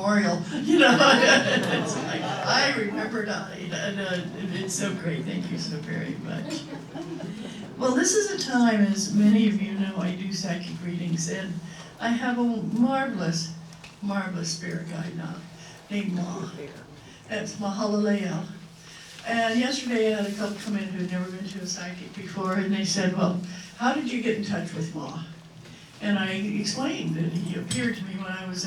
memorial, you know. It's like, I remember Dottie, and it's so great. Thank you so very much. Well, this is a time, as many of you know, I do psychic readings, and I have a marvelous, marvelous spirit guide now named Mah. That's Mahalaleo. And yesterday I had a couple come in who had never been to a psychic before, and they said, well, how did you get in touch with Mah? And I explained that he appeared to me when I was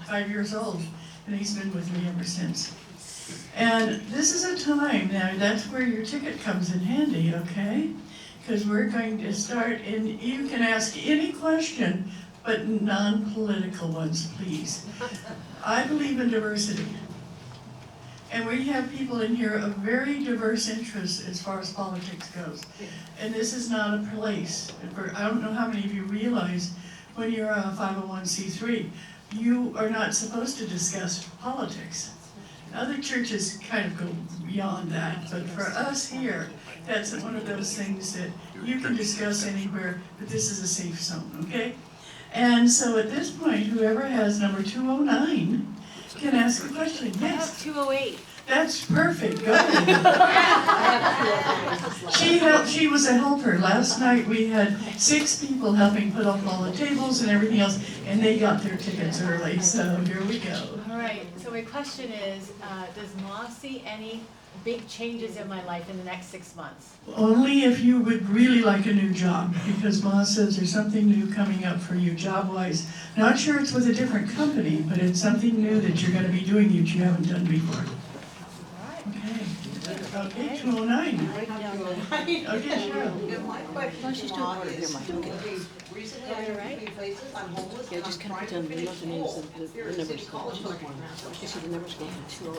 5 years old, and he's been with me ever since. And this is a time, now that's where your ticket comes in handy, okay? Because we're going to start, and you can ask any question, but non-political ones, please. I believe in diversity. And we have people in here of very diverse interests as far as politics goes. And this is not a place. I don't know how many of you realize when you're a 501c3, you are not supposed to discuss politics. Other churches kind of go beyond that, but for us here, that's one of those things that you can discuss anywhere, but this is a safe zone, okay? And so at this point, whoever has number 209 can ask a question. Yes? I have 208. That's perfect, go ahead. She was a helper. Last night we had 6 people helping put up all the tables and everything else, and they got their tickets early, so here we go. All right, so my question is, does Mah see any big changes in my life in the next 6 months? Only if you would really like a new job, because Mah says there's something new coming up for you job-wise. Not sure it's with a different company, but it's something new that you're going to be doing that you haven't done before. Okay, 209. Okay, Cheryl. My question is, recently I moved between places, I'm homeless, and I'm trying to finish school. There are 6 colleges going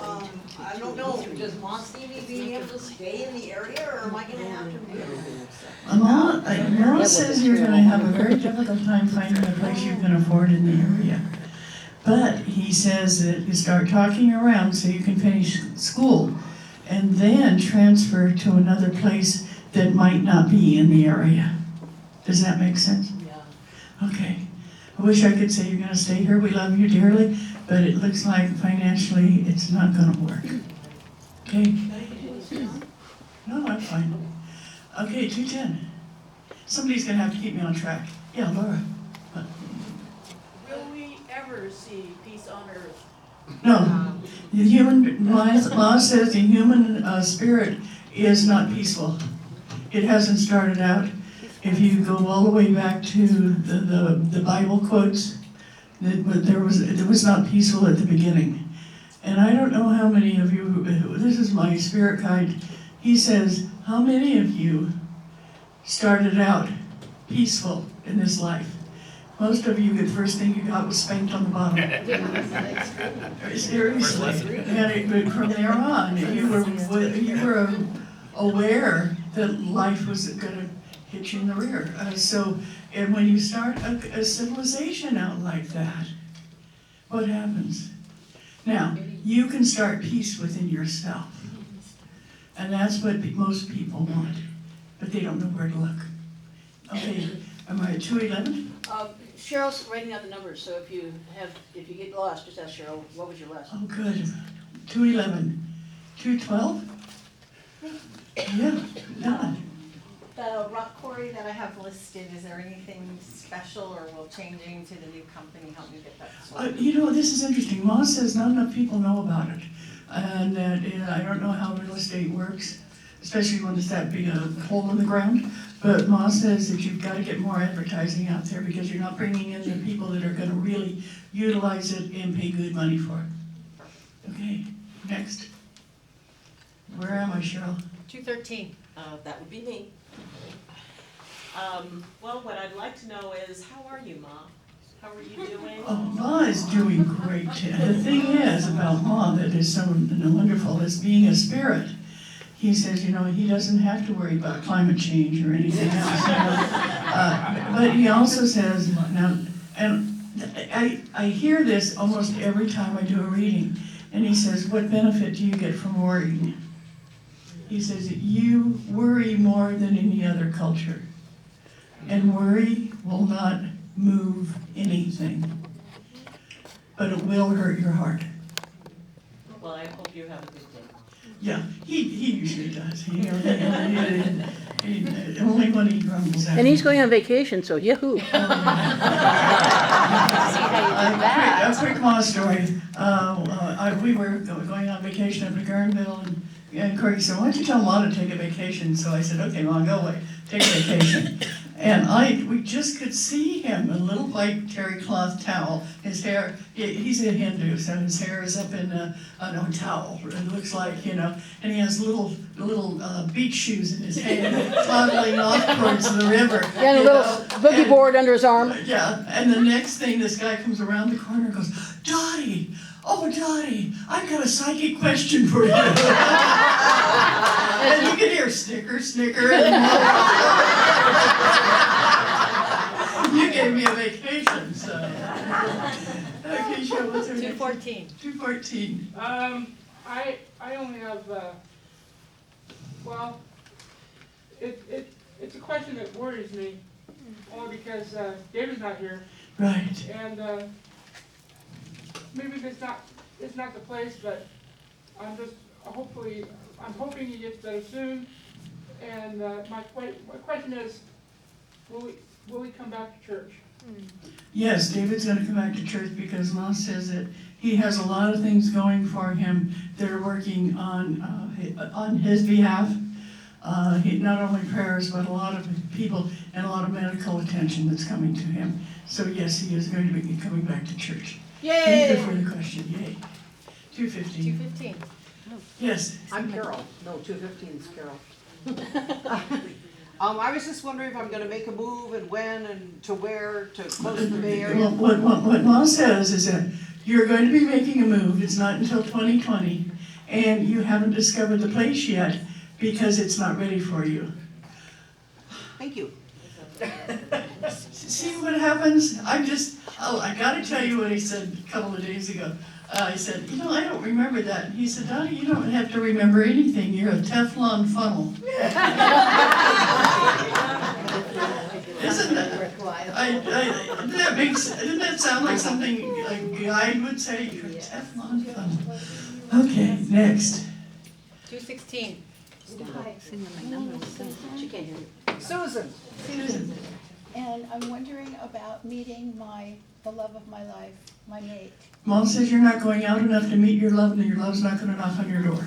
on. I don't know, does Mah see me being able to stay in the area, or am I gonna have to move? Mah says you're going to have a very difficult time finding a place you can afford in the area. But he says that you start talking around so you can finish school and then transfer to another place that might not be in the area. Does that make sense? Yeah. Okay. I wish I could say you're going to stay here. We love you dearly, but it looks like financially it's not going to work. Okay? No, I'm fine. Okay, 210. Somebody's going to have to keep me on track. Yeah, Laura. Will we ever see peace on earth? No. The human law says the human spirit is not peaceful. It hasn't started out. If you go all the way back to the Bible quotes, it was not peaceful at the beginning. And I don't know how many of you, this is my spirit guide, he says, how many of you started out peaceful in this life? Most of you, the first thing you got was spanked on the bottom. Seriously. And from there on, you were aware that life was going to hit you in the rear. And when you start a civilization out like that, what happens? Now, you can start peace within yourself. And that's what most people want. But they don't know where to look. Okay, am I at 211? Cheryl's writing out the numbers, so if you get lost, just ask Cheryl, what was your last? Oh, good. 211. 212? Yeah, done. The rock quarry that I have listed, is there anything special, or will changing to the new company help me get that sorted? You know, this is interesting. Mah says not enough people know about it. And I don't know how real estate works, especially when it's that big a hole in the ground. But Mah says that you've got to get more advertising out there because you're not bringing in the people that are going to really utilize it and pay good money for it. Okay, next. Where am I, Cheryl? 213. That would be me. Well, what I'd like to know is, how are you, Mah? How are you doing? Oh, Mah is doing great. The thing is about Mah that is so wonderful is being a spirit. He says, you know, he doesn't have to worry about climate change or anything else. But he also says, now, and I hear this almost every time I do a reading, and he says, what benefit do you get from worrying? He says, you worry more than any other culture, and worry will not move anything. but it will hurt your heart. Well, I hope you have a good day. Yeah, he usually does. Only when he grumbles at me. And he's going on vacation, so yahoo. A quick Mah story. We were going on vacation up to Guerneville, and Corey said, "Why don't you tell Ma to take a vacation?" So I said, "Okay, Ma, go away, take a vacation." And we just could see him, a little white terry cloth towel. His hair, he's a Hindu, so his hair is up in a towel. It looks like, and he has little beach shoes in his hand, toddling off towards the river. And a little boogie board under his arm. Yeah, and the next thing, this guy comes around the corner and goes, "Dottie, oh Dottie, I've got a psychic question for you." And you could hear snicker, snicker, and you gave me a vacation, so. Okay, Cheryl, what's our next? 214. 214. I only have, well, it's a question that worries me, only because David's not here, Right. and maybe it's not the place, but I'm hoping he gets better soon, and my question is, will he come back to church? Yes, David's going to come back to church because Ma says that he has a lot of things going for him that are working on his behalf. Not only prayers, but a lot of people and a lot of medical attention that's coming to him. So yes, he is going to be coming back to church. Yay! Thank you for the question. Yay. 215. 215. Yes. I'm Carol. No, 215 is Carol. I was just wondering if I'm gonna make a move and when and to where to close to the Bay Area. What Ma says is that you're going to be making a move. It's not until 2020, and you haven't discovered the place yet because it's not ready for you. Thank you. See what happens? I gotta tell you what he said a couple of days ago. I said, I don't remember that. And he said, "Dottie, you don't have to remember anything. You're a Teflon funnel." Isn't that? Didn't that sound like something a guide would say? You're a Teflon funnel. Okay, next. 216. She can't hear you. Susan. Susan. And I'm wondering about meeting the love of my life, my mate. Mom says you're not going out enough to meet your love, and your love's not going to knock on your door.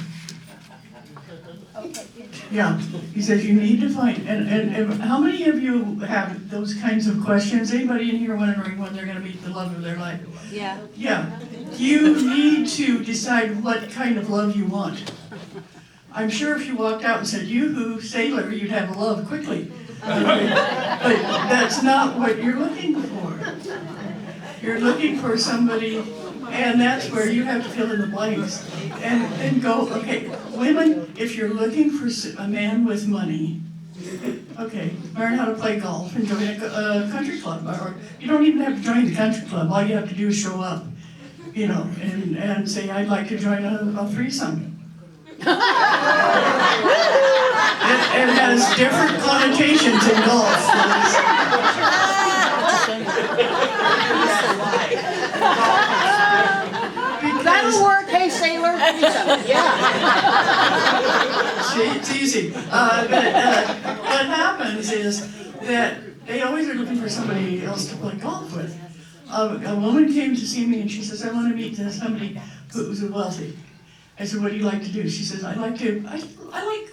Okay. Yeah, he says you need to find, and how many of you have those kinds of questions? Anybody in here wondering when they're going to meet the love of their life? Yeah. Yeah, you need to decide what kind of love you want. I'm sure if you walked out and said, "Yoo-hoo, sailor," you'd have a love quickly. But that's not what you're looking for. You're looking for somebody, and that's where you have to fill in the blanks. And then go, okay, women, if you're looking for a man with money, okay, learn how to play golf and join a country club. Or you don't even have to join the country club. All you have to do is show up, and say, "I'd like to join a threesome." It has different connotations in golf. That'll work, hey sailor. Yeah. See, it's easy. But what happens is that they always are looking for somebody else to play golf with. A woman came to see me and she says, "I want to meet somebody who's wealthy." I said, "What do you like to do?" She says, I like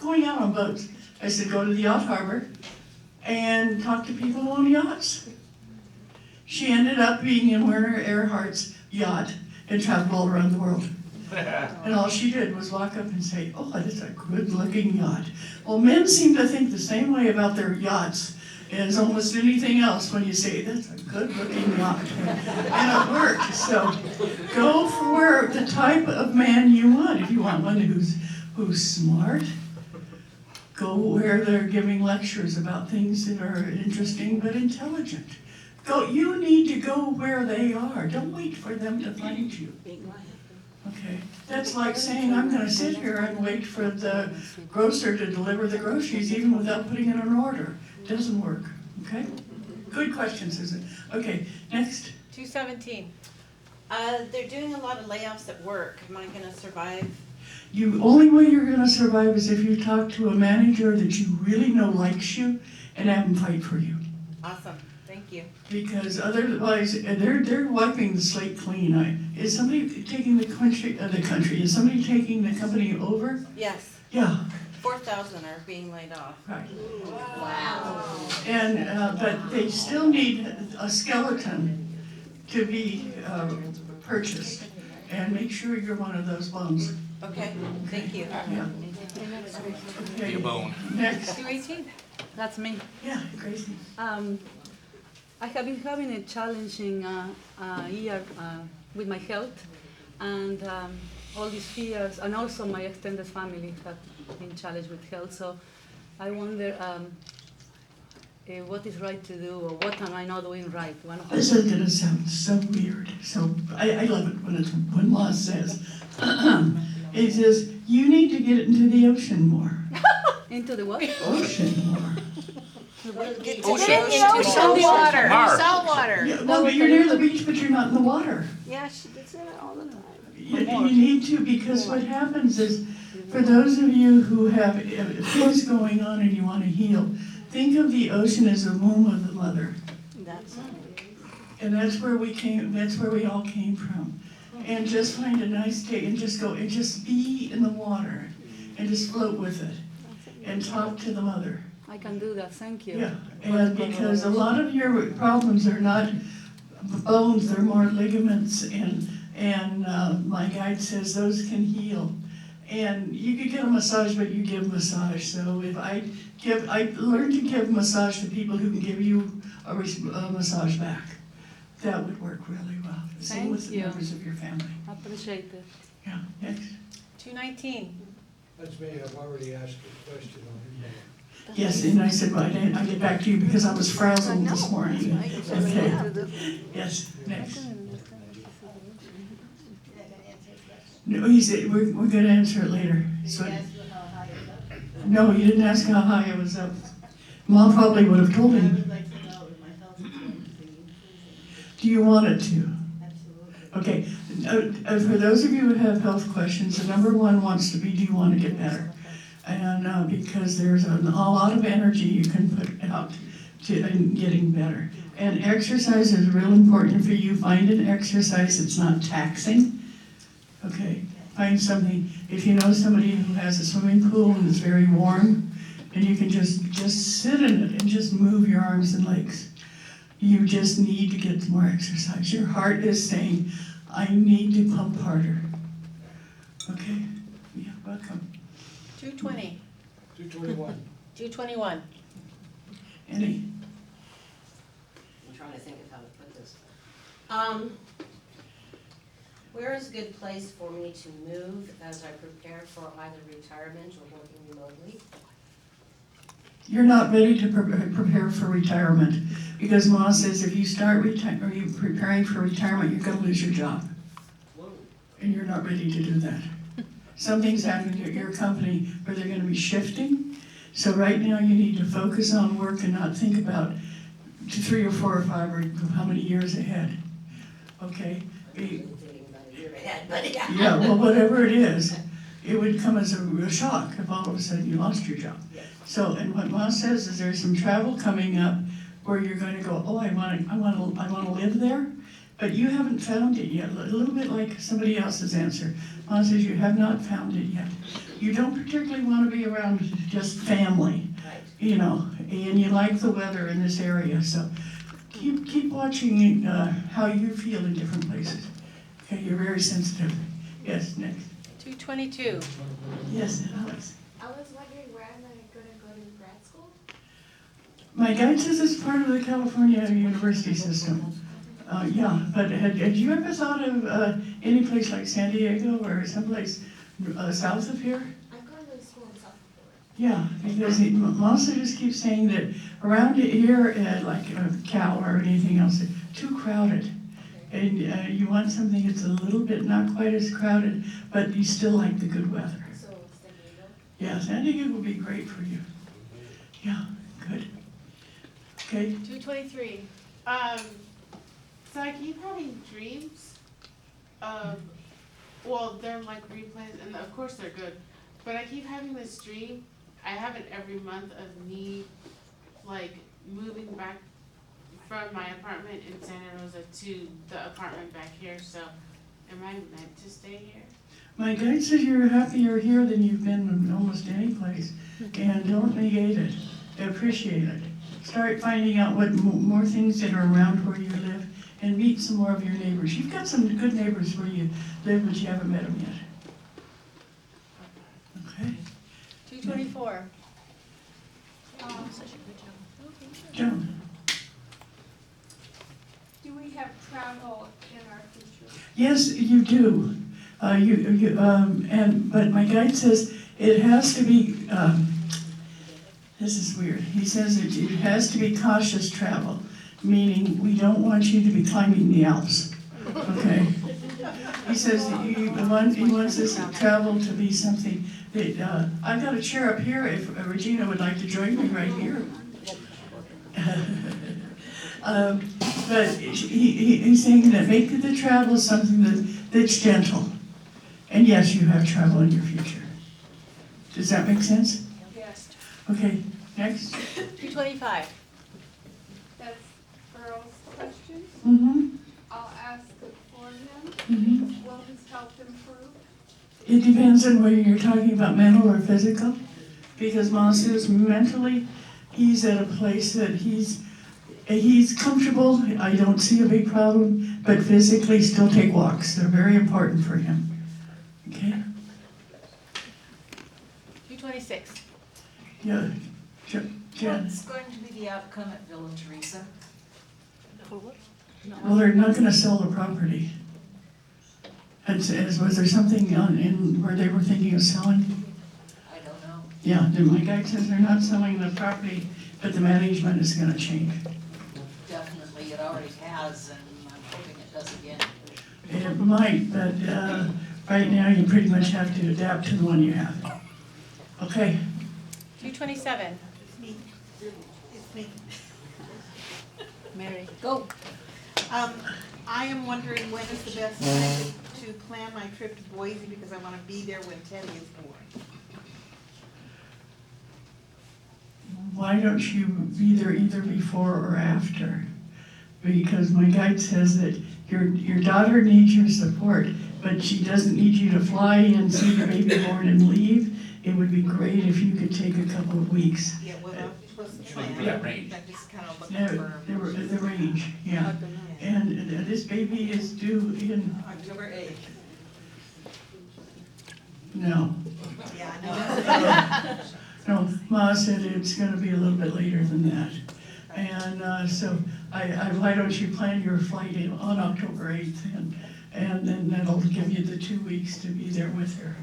going out on boats." I said, "Go to the yacht harbor and talk to people who own yachts." She ended up being in Werner Erhardt's yacht and traveled all around the world. And all she did was walk up and say, "Oh, that's a good-looking yacht." Well, men seem to think the same way about their yachts as almost anything else when you say, "That's a good-looking yacht." And it worked. So go for the type of man you want. If you want one who's smart, go where they're giving lectures about things that are interesting but intelligent. You need to go where they are. Don't wait for them to find you. Okay, that's like saying I'm going to sit here and wait for the grocer to deliver the groceries even without putting in an order. Doesn't work, okay? Good question, Susan. Okay, next. 217. They're doing a lot of layoffs at work. Am I gonna survive? Only way you're gonna survive is if you talk to a manager that you really know likes you and have them fight for you. Awesome, thank you. Because otherwise, they're wiping the slate clean. Is somebody taking the country, is somebody taking the company over? Yes, Yeah, 4,000 are being laid off. right. Wow. And, but they still need a skeleton to be purchased. And make sure you're one of those bones. Okay, thank you. Yeah. Be Okay, a bone. next. 218. That's me. Yeah, Gracie. I have been having a challenging year with my health and all these fears, and also my extended family have been challenged with health. So I wonder what is right to do, or what am I not doing right? This is gonna sound so weird. So I love it when Mah says, he says, you need to get into the ocean more. Into the what? Ocean more. Get Into salt water. Mar. Salt water. Yeah, well, but you're near the beach, but you're not in the water. Yeah, she did say that all the time. You need to, because what happens is, for those of you who have things going on and you want to heal, think of the ocean as the womb of the mother. That's And that's where we all came from. And just find a nice day and just go, and just be in the water and just float with it and talk to the mother. I can do that. Thank you. Yeah, and because a lot of your problems are not bones, they're more ligaments, and my guide says those can heal. And you could get a massage, but you give massage. So if I learned to give massage to people who can give you a massage back. That would work really well. Same with the members of your family. I appreciate it. Yeah, next. 219. That's me, I've already asked a question on your mother. Yes, and I said, well, I get back to you because I was frazzled this morning. Okay. Yes, next. No, he said, we're gonna answer it later. So, no, you didn't ask how high it was up. Mom probably would have told him. Do you want it to? Okay, for those of you who have health questions, the number one wants to be, do you want to get better? And because there's a lot of energy you can put out in getting better. And exercise is real important for you. Find an exercise that's not taxing. Okay, find something, if you know somebody who has a swimming pool and is very warm, and you can just sit in it and just move your arms and legs. You just need to get more exercise. Your heart is saying, I need to pump harder. Okay? Yeah, welcome. 220. 221. 221. Any? I'm trying to think of how to put this. Where is a good place for me to move as I prepare for either retirement or working remotely? You're not ready to prepare for retirement because Mah says if you start preparing for retirement, you're going to lose your job. And you're not ready to do that. Something's happening at your company where they're going to be shifting. So right now you need to focus on work and not think about 3 or 4 or 5 or how many years ahead. Okay? I'm thinking about a year ahead, but yeah. Yeah, well, whatever it is, it would come as a shock if all of a sudden you lost your job. So, and what Mah says is there's some travel coming up where you're going to go, oh, I want to live there, but you haven't found it yet. A little bit like somebody else's answer. Mah says you have not found it yet. You don't particularly want to be around just family, you know, and you like the weather in this area. So keep watching how you feel in different places. Okay, you're very sensitive. Yes, next. 222. Yes, Alex. I was wondering where am I going to go to grad school? My guide says it's part of the California university system. Yeah, but had you ever thought of any place like San Diego or someplace south of here? I'm going to school in South Florida. Yeah, because Melissa just keeps saying that around here, like Cal or anything else, it's too crowded. And you want something that's a little bit not quite as crowded, but you still like the good weather. So San Diego? Yeah, San Diego will be great for you. Yeah, good. Okay. 223. So I keep having dreams Well, they're like replays, and of course they're good. But I keep having this dream. I have it every month of me, like, moving back from my apartment in Santa Rosa to the apartment back here. So, am I meant to stay here? My guide says you're happier here than you've been in almost any place, and don't negate it. Appreciate it. Start finding out what more things that are around where you live, and meet some more of your neighbors. You've got some good neighbors where you live, but you haven't met them yet. Okay? 224. Joan? Do we have travel in our future? Yes, you do. But my guide says it has to be, this is weird. He says it has to be cautious travel, meaning we don't want you to be climbing the Alps, okay? He says that he wants this travel to be something that, I've got a chair up here if Regina would like to join me right here. But he's saying that make the travel something that's gentle. And yes, you have travel in your future. Does that make sense? Yes. Okay, next. 225. That's Earl's question. Mm-hmm. I'll ask it for him. Mm-hmm. Will his health improve? It depends on whether you're talking about mental or physical. Because Mom says mentally, he's at a place that he's comfortable. I don't see a big problem. But physically, still take walks. They're very important for him. Okay? 226. Yeah. Jen? What's going to be the outcome at Villa Teresa? Well, they're not going to sell the property. Was there something in where they were thinking of selling? I don't know. Yeah, my guide says they're not selling the property, but the management is going to change. Definitely, it already has, and I'm hoping it does again. It might, but right now you pretty much have to adapt to the one you have. Okay. 227. It's me. It's me. Mary. Go. I am wondering when is the best time to plan my trip to Boise because I want to be there when Teddy is born. Why don't you be there either before or after? Because my guide says that your daughter needs your support, but she doesn't need you to fly in, see the baby born, and leave. It would be great if you could take a couple of weeks. Yeah, what's the plan? range. I'm just kind of looking for. The range, yeah. And this baby is due in, October 8th. no. Yeah, I know. No, Ma said it's gonna be a little bit later than that. And so why don't you plan your flight on October 8th and then that'll give you the 2 weeks to be there with her.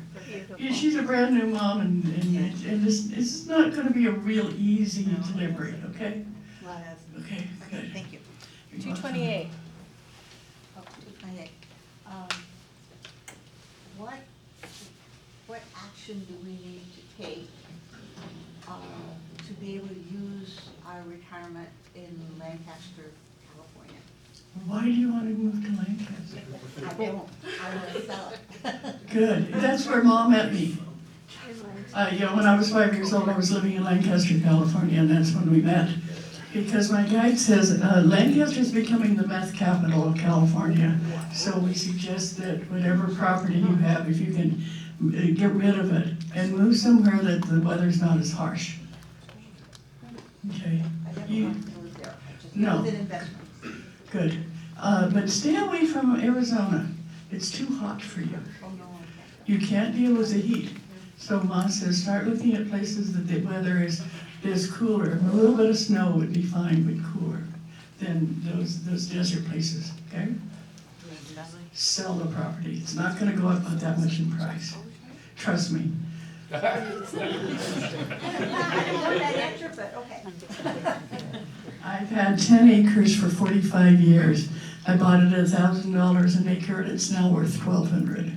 Yeah, she's a brand new mom and this is not gonna be a real easy delivery, okay? Okay, good. Thank you. 228. Oh, 228. What action do we need to take to be able to use our retirement in Lancaster, California? Why do you want to move to Lancaster? I don't. I want to sell it. Good, that's where Mom met me. When I was 5 years old, I was living in Lancaster, California, and that's when we met. Because my guide says Lancaster is becoming the meth capital of California. So we suggest that whatever property you have, if you can get rid of it and move somewhere that the weather's not as harsh. Okay. I never want to move there. I just No. use it investment. Good. But stay away from Arizona. It's too hot for you. Oh, no, I can't. You can't deal with the heat. So Ma says start looking at places that the weather is cooler. A little bit of snow would be fine, but cooler than those desert places, okay? Sell the property. It's not gonna go up that much in price. Trust me. I didn't want that answer, but okay. I've had 10 acres for 45 years. I bought it at $1,000 an acre and it's now worth $1,200.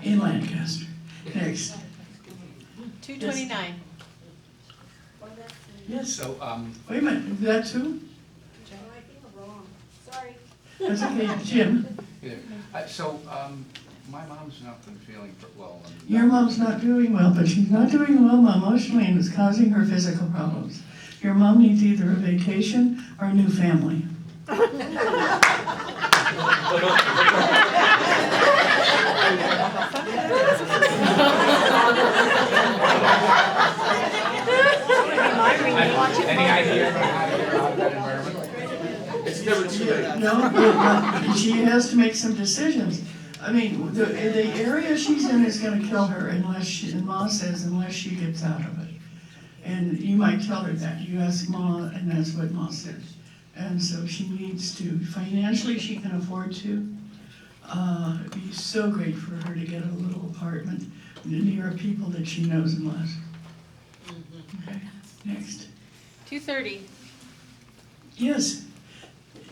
In Lancaster. Next. 229. Yes. So, Wait a minute, is that two? Oh, I think I'm wrong. Sorry. That's okay, Jim. My mom's not been feeling well. Your mom's not doing well, but she's not doing well emotionally, and it's causing her physical problems. Your mom needs either a vacation or a new family. Any idea about how to get out of that environment? It's never too late. No, she has to make some decisions. I mean, the area she's in is gonna kill her unless Ma says, unless she gets out of it. And you might tell her that. You ask Ma, and that's what Ma says. And so she needs to, financially she can afford to. It'd be so great for her to get a little apartment near people that she knows and loves. Okay, next. 2:30. Yes.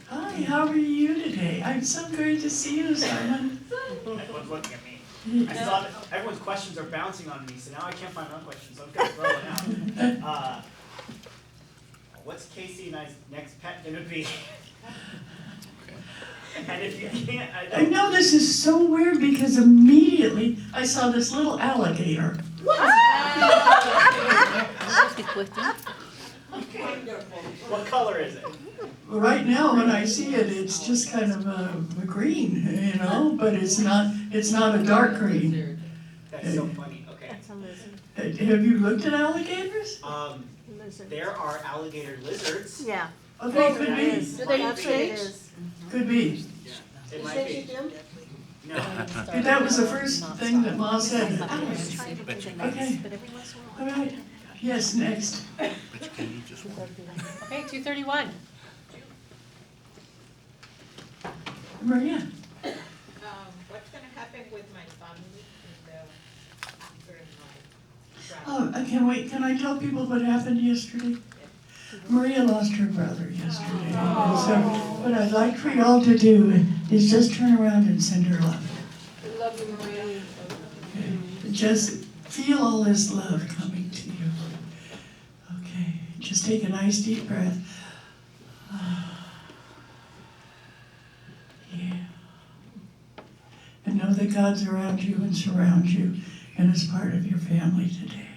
Hi, how are you today? I'm so great to see you, Simon. Everyone's looking at me. I saw that everyone's questions are bouncing on me, so now I can't find my own questions, so I'm gonna throw it out. What's Casey and I's next pet gonna be? And if you can't, I know this is so weird because immediately I saw this little alligator. What color is it? Right now, when I see it, it's just kind of a green, you know, but it's not a dark green. That's so funny, okay. That's a lizard. Have you looked at alligators? There are alligator lizards. Yeah. Okay, could be. Do they have snakes? Could be. It might be. No. That was the first thing that Ma said. Okay, all right. Yes, next. Okay, 2:31. Maria. What's gonna happen with my family during my Oh, can I tell people what happened yesterday? Maria lost her brother yesterday. And so what I'd like for y'all to do is just turn around and send her love. I love you, Maria. Okay. Just feel all this love coming to you. Okay, just take a nice deep breath. Yeah. And know that God's around you and surrounds you and is part of your family today.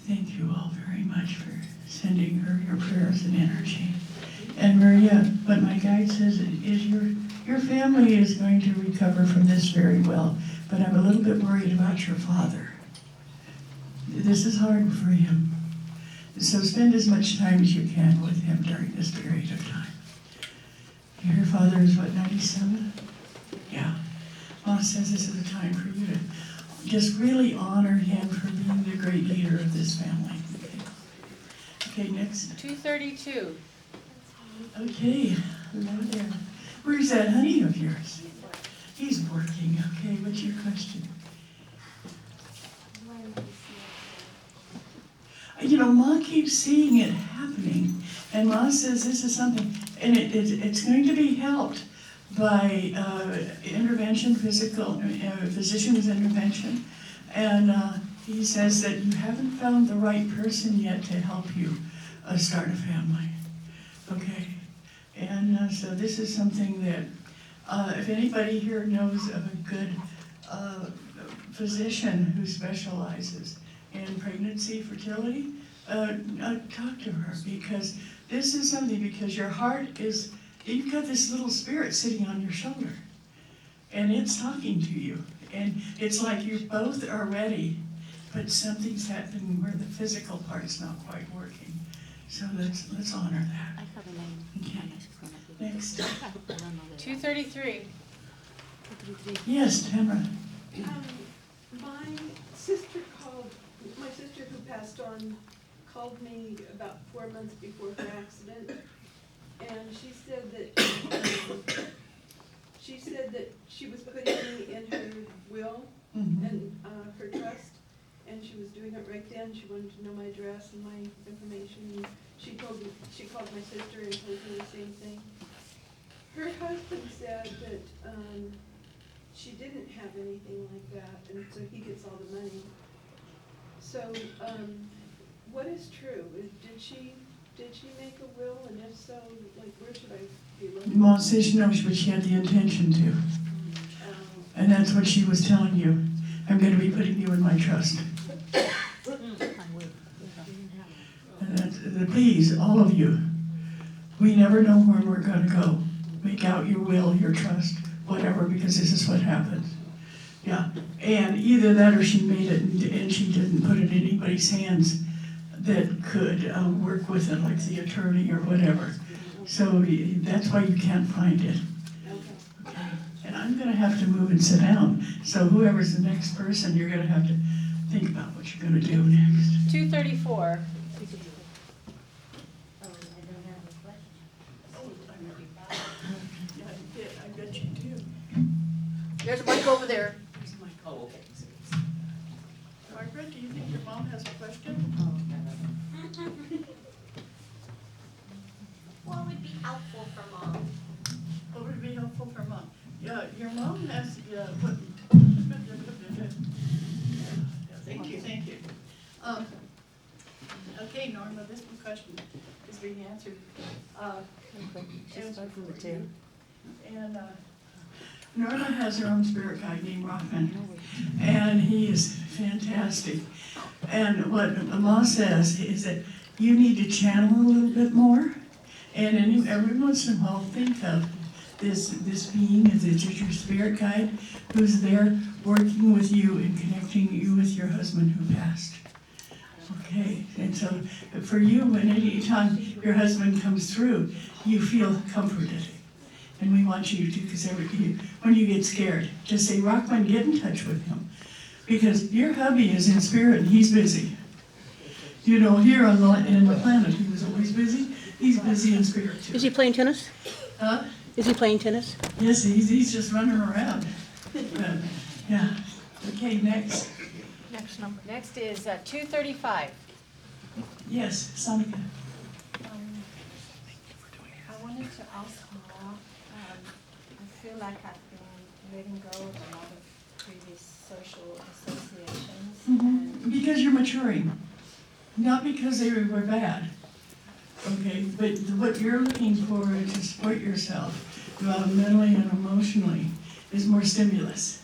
Thank you all very much for sending her your prayers and energy. And Maria, what my guide says is your family is going to recover from this very well, but I'm a little bit worried about your father. This is hard for him. So spend as much time as you can with him during this period of time. Your father is what, 97? Yeah. Mom says this is a time for you to just really honor him for being the great leader of this family. Okay, next. 2:32. Okay, hello there. Where's that honey of yours? He's working, okay, what's your question? You know, Ma keeps seeing it happening, and Ma says this is something, and it's going to be helped by intervention, physician's intervention, and he says that you haven't found the right person yet to help you start a family, okay? And so this is something that, if anybody here knows of a good physician who specializes in pregnancy, fertility, talk to her, because this is something, because your heart is, you've got this little spirit sitting on your shoulder, and it's talking to you, and it's like you both are ready, but something's happening where the physical part's not quite working. So let's honor that. Okay. Next. 2:33. Yes, Tamara. My sister who passed on called me about 4 months before her accident, and she said that she was putting me in her will and her trust, and she was doing it right then. She wanted to know my address and my information, and she called my sister and told her the same thing. Her husband said that she didn't have anything like that, and so he gets all the money. So, what is true? Did she did she make a will, and if so, like, where should I be looking? Mom says no, but she had the intention to. And that's what she was telling you. I'm gonna be putting you in my trust. And please, all of you, we never know where we're gonna go. Make out your will, your trust, whatever, because this is what happens. Yeah, and either that or she made it and she didn't put it in anybody's hands that could work with it, like the attorney or whatever. So that's why you can't find it. Okay. And I'm gonna have to move and sit down. So whoever's the next person, you're gonna have to think about what you're gonna do next. 234. I bet you do. There's a mic over there. Oh, okay. Margaret, do you think your mom has a question? What would be helpful for Mom? What would be helpful for Mom? Yeah, your mom has, what? Thank you. Okay, Norma, this question is being answered. And Norma has her own spirit guide named Rockman, and he is fantastic. And what Ma says is that you need to channel a little bit more, and every once in a while think of this being as your spirit guide who's there working with you and connecting you with your husband who passed. Okay, and so for you, when any time your husband comes through, you feel comforted. And we want you to, because when you get scared, just say, Rockman, get in touch with him. Because your hubby is in spirit and he's busy. You know, here in the planet, he was always busy. He's busy in spirit too. Is he playing tennis? Huh? Is he playing tennis? Yes, he's just running around. Yeah. Okay, next. Next number. Next is 235. Yes, Sonica. I wanted to ask more. I feel like I've been letting go of a lot of previous social associations. Because you're maturing, not because they were bad. Okay, but what you're looking for to support yourself mentally and emotionally is more stimulus.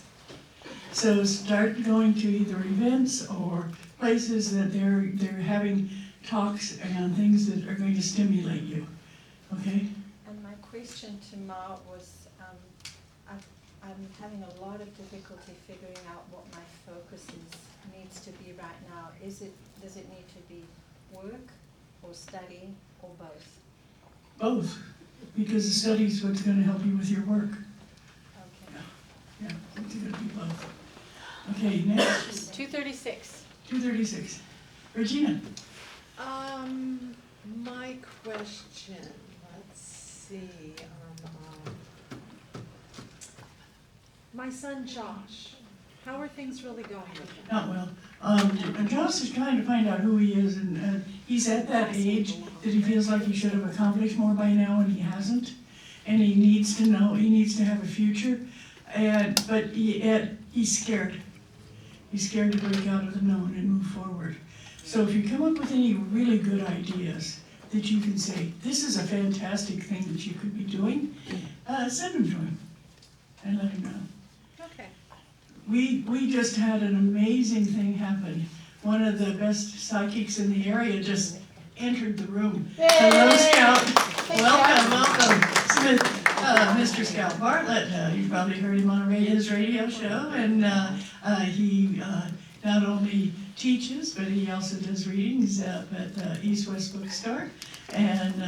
So start going to either events or places that they're having talks and things that are going to stimulate you. Okay? And my question to Ma was, I'm having a lot of difficulty figuring out what my focus needs to be right now. Does it need to be work or study or both? Both, because the study is what's going to help you with your work. Okay. Yeah, it's going to be both. Okay, next. 236. 236. Regina. My question, let's see, my son Josh, how are things really going with him? Not well. Josh is trying to find out who he is, and he's at that age that he feels like he should have accomplished more by now, and he hasn't. And he needs to know, he needs to have a future, but he's scared. He's scared to break out of the known and move forward. So if you come up with any really good ideas that you can say, this is a fantastic thing that you could be doing, send them to him and let him know. Okay. We just had an amazing thing happen. One of the best psychics in the area just entered the room. Yay! Hello, Scout. Welcome. Mr. Scout Bartlett. You've probably heard him on his radio show, and he not only teaches, but he also does readings at the East West Bookstore. And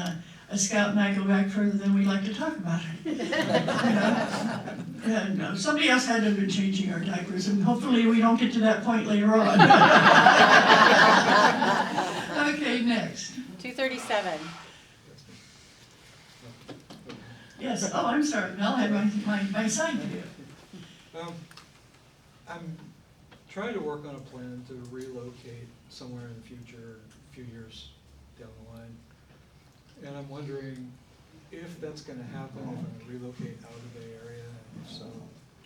Scout and I go back further than we like to talk about it. And somebody else had to have been changing our diapers, and hopefully we don't get to that point later on. Okay, next. 237. Yes, oh, I'm sorry, I'll have my sign here. I'm trying to work on a plan to relocate somewhere in the future, a few years down the line. And I'm wondering if that's gonna happen, if I'm gonna relocate out of the area, and if so,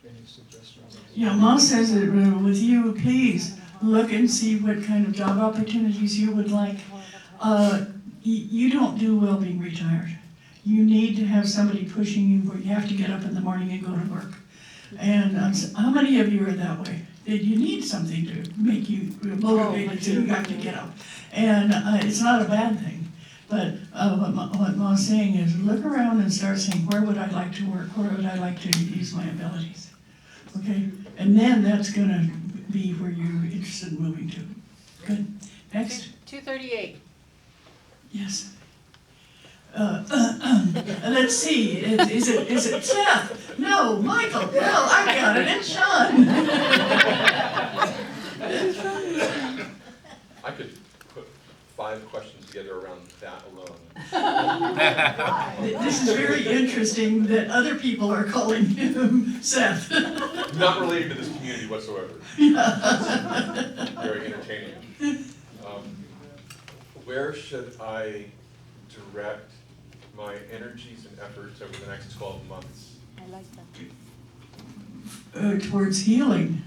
any suggestions? Yeah, Mom says that with you, please look and see what kind of job opportunities you would like. you don't do well being retired. You need to have somebody pushing you where you have to get up in the morning and go to work. And how many of you are that way? That you need something to make you motivated so you have to get up. And it's not a bad thing. But what Ma's saying is look around and start saying, where would I like to work? Where would I like to use my abilities? Okay? And then that's going to be where you're interested in moving to. Good. Next. 238. Yes. Let's see. Is it Seth? No, Michael. No, I got it. It's Sean. I could put 5 questions together around that alone. This is very interesting that other people are calling him Seth. Not related to this community whatsoever. Yeah. Very entertaining. Where should I direct my energies and efforts over the next 12 months? I like that. Towards healing.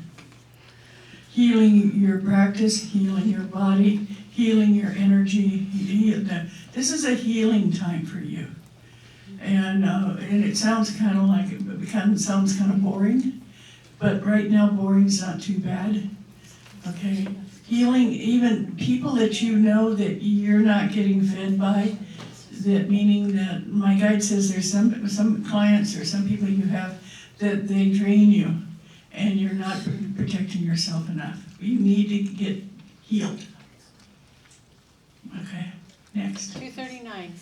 Healing your practice, healing your body, healing your energy. This is a healing time for you. And it sounds kind of like, it sounds kind of boring, but right now boring's not too bad. Okay? Healing even people that you know that you're not getting fed by, that meaning that my guide says there's some clients or some people you have that they drain you and you're not protecting yourself enough. You need to get healed. Okay, next. 239.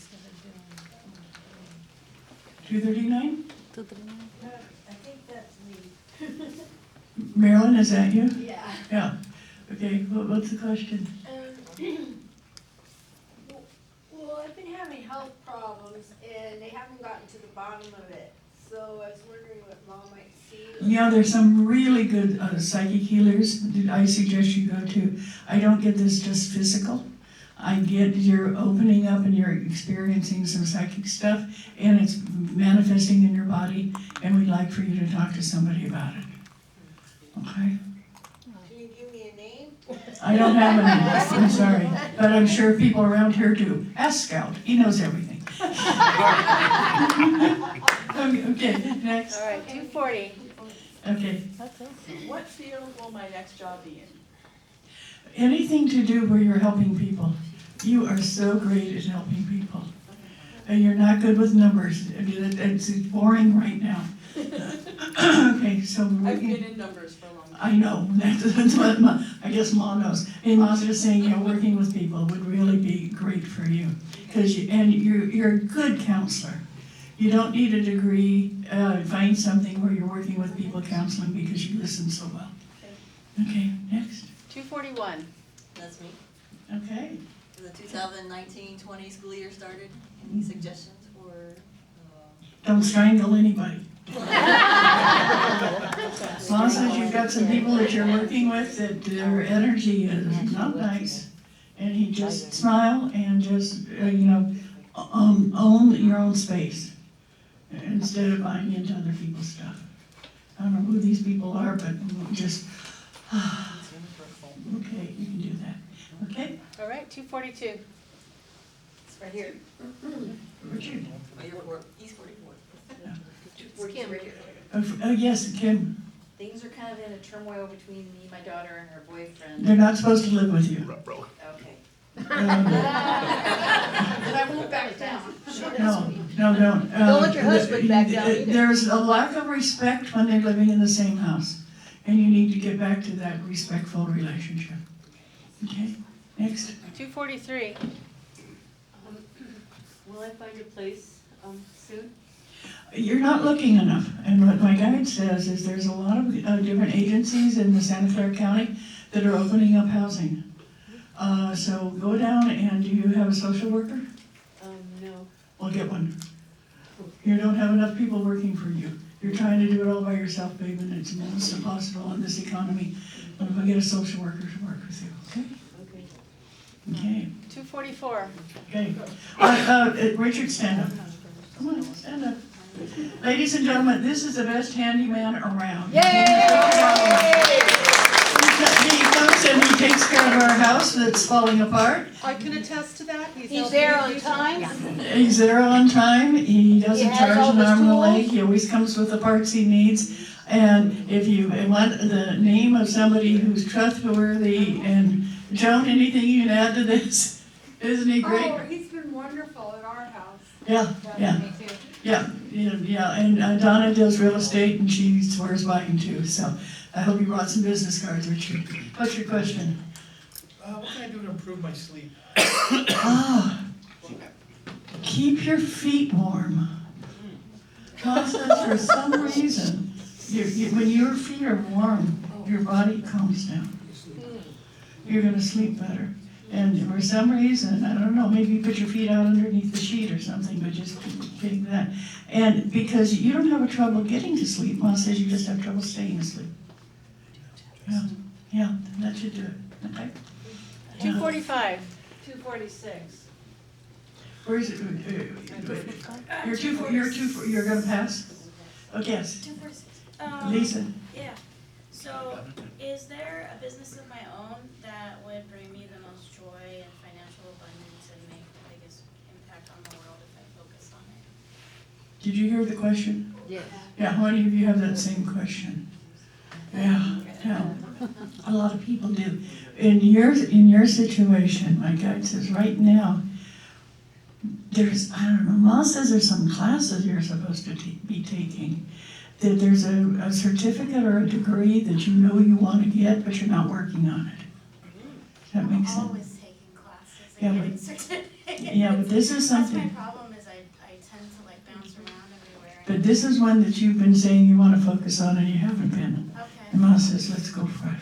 239? I think that's me. Marilyn, is that you? Yeah. Yeah. Okay, what's the question? Well, I've been having health problems and they haven't gotten to the bottom of it. So I was wondering what Mom might see. Yeah, there's some really good psychic healers that I suggest you go to. I don't get this just physical. I get you're opening up and you're experiencing some psychic stuff and it's manifesting in your body and we'd like for you to talk to somebody about it. Okay? Can you give me a name? I don't have a name, I'm sorry, but I'm sure people around here do. Ask Scout, he knows everything. Okay, next. All right, 240. Okay. What field will my next job be in? Anything to do where you're helping people. You are so great at helping people. And you're not good with numbers. It's boring right now. Okay, so I've been in numbers for a long time. I know, that's what I guess Ma knows. And Ma's just saying, working with people would really be great for you. Because you're a good counselor. You don't need a degree. Find something where you're working with people counseling because you listen so well. Okay, next. 241. That's me. Okay. The 2019-20 school year started. Any suggestions for? Don't strangle anybody. Ma says you've got some people that you're working with that their energy is not nice. And you just smile and just, own your own space instead of buying into other people's stuff. I don't know who these people are, but just, okay, you can do that. Okay? All right, 242. It's right here. Richard. Oh, you're he's 44. It's Kim. Right here. Yes, Kim. Things are kind of in a turmoil between me, my daughter, and her boyfriend. They're not supposed to live with you. Okay. But I won't back down. No, don't. Don't let your husband back down either. There's a lack of respect when they're living in the same house. And you need to get back to that respectful relationship. Okay, next. 243. Will I find a place soon? You're not looking enough. And what my guide says is there's a lot of different agencies in the Santa Clara County that are opening up housing. So go down and do you have a social worker? No. Well, get one. You don't have enough people working for you. You're trying to do it all by yourself, babe, and it's almost impossible in this economy. But if I get a social worker to work with you, okay? Okay. 244. Okay. Richard, stand up. Come on, stand up. Ladies and gentlemen, this is the best handyman around. Yay! He comes comes and he takes care of our house that's falling apart. I can attest to that. He's there on time. He's there on time, he doesn't He has all charge an his arm and a tools. leg, he always comes with the parts he needs. And if you want the name of somebody who's trustworthy, and Joan, anything you can add to this? Isn't he great? Oh, he's been wonderful at our house. Yeah, yeah. Me too. Yeah, and Donna does real estate and she swears by him too, so I hope you brought some business cards with you. What's your question? What can I do to improve my sleep? Keep your feet warm. Mom says for some reason, when your feet are warm, your body calms down. You're gonna sleep better. And for some reason, I don't know, maybe you put your feet out underneath the sheet or something, but just keep getting that. And because you don't have a trouble getting to sleep, Mom says you just have trouble staying asleep. Yeah, that should do it, okay? 2:45. 2:46. Where is it? You're gonna pass? Oh, yes. 2:46. Lisa. Yeah. So, is there a business of my own that would bring me the most joy and financial abundance and make the biggest impact on the world if I focus on it? Did you hear the question? Yes. Yeah, how many of you have that same question? Yeah, a lot of people do. In your situation, my guide says right now, there's, I don't know, Mom says there's some classes you're supposed to be taking. That there's a certificate or a degree that you know you want to get, but you're not working on it. Does that make sense? I'm always taking classes Yeah, and but- getting certificates. Yeah, but this is something. That's my problem is I tend to like bounce around everywhere. But this is one that you've been saying you want to focus on and you haven't been. Okay. And Mom says, let's go for it.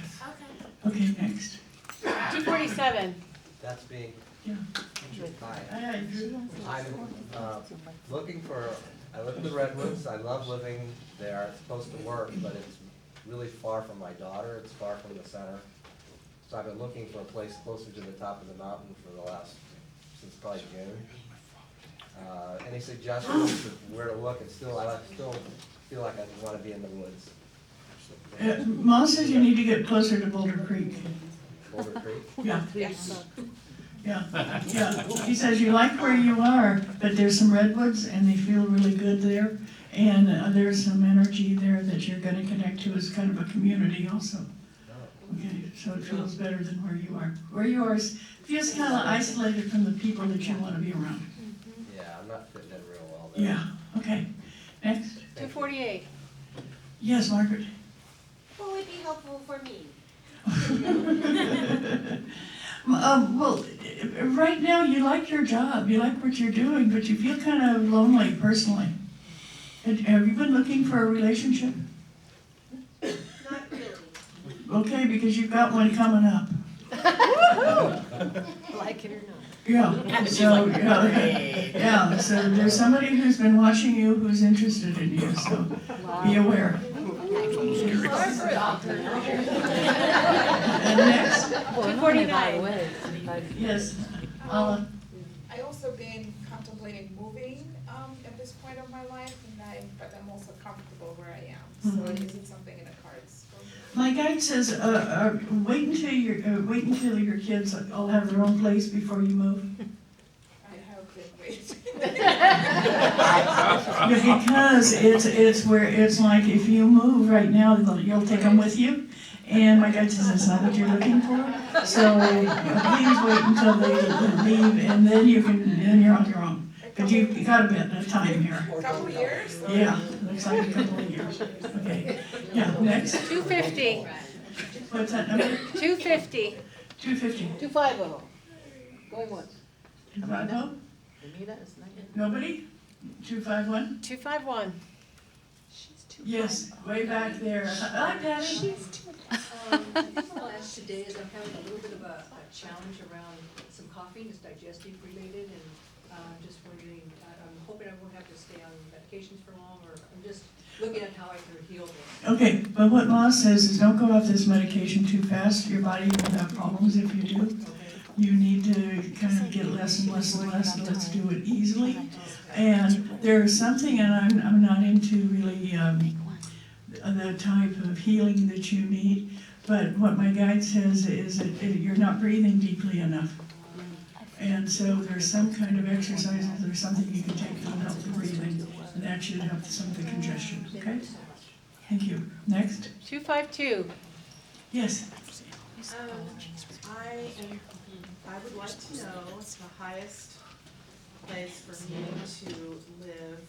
Okay. Okay, next. 2:47. That's being. Yeah. Hi. I'm looking for, I live in the Redwoods, I love living there, it's close to work, but it's really far from my daughter, it's far from the center. So I've been looking for a place closer to the top of the mountain for the last, since probably June. Any suggestions of where to look? It's still, I still feel like I want to be in the woods. Mom says you need to get closer to Boulder Creek. Boulder Creek? Yeah. Yeah. He says you like where you are, but there's some redwoods and they feel really good there. And there's some energy there that you're gonna connect to as kind of a community also. Okay, so it feels better than where you are. Where you are feels kind of isolated from the people that you wanna be around. Yeah, I'm not fitting in real well there. Yeah, okay. Next. 2:48. Yes, Margaret. What would be helpful for me? Well, right now you like your job, you like what you're doing, but you feel kind of lonely personally. Have you been looking for a relationship? Not really. Okay, because you've got one coming up. Like it or not. Yeah, so, yeah, so there's somebody who's been watching you who's interested in you, so be aware. And next? 2:49. Yes, Ala. I also been contemplating moving at this point of my life, but I'm also comfortable where I am. So is it something in the cards for me? My guide says, wait until your kids all have their own place before you move. I have been waiting. Because it's where, it's like if you move right now, you'll take them with you. And my guide says that's not what you're looking for. So please wait until they leave and then you're on your own. But you've got a bit of time here. A couple years? Yeah, looks like a couple of years. Okay, yeah, next. 2:50. What's that number? 2:50. 250. 250. Going once. 250? Anita is not in. Nobody? 251? 251. Yes, way back there. Hi, Patty. I think what I'll ask today is I'm having a little bit of a challenge around some coughing, it's digestive related, and I'm just wondering, I'm hoping I won't have to stay on medications for long, or I'm just looking at how I can heal this. Okay, but what Ma says is don't go off this medication too fast. Your body will have problems if you do. You need to kind of get less and less and less, and let's do it easily. And there's something, and I'm not into really the type of healing that you need, But what my guide says is that you're not breathing deeply enough. And so there's some kind of exercises or something you can take that'll help the breathing, and that should help some of the congestion, okay? Thank you. Next? 252. Yes. I would like to know the highest place for me to live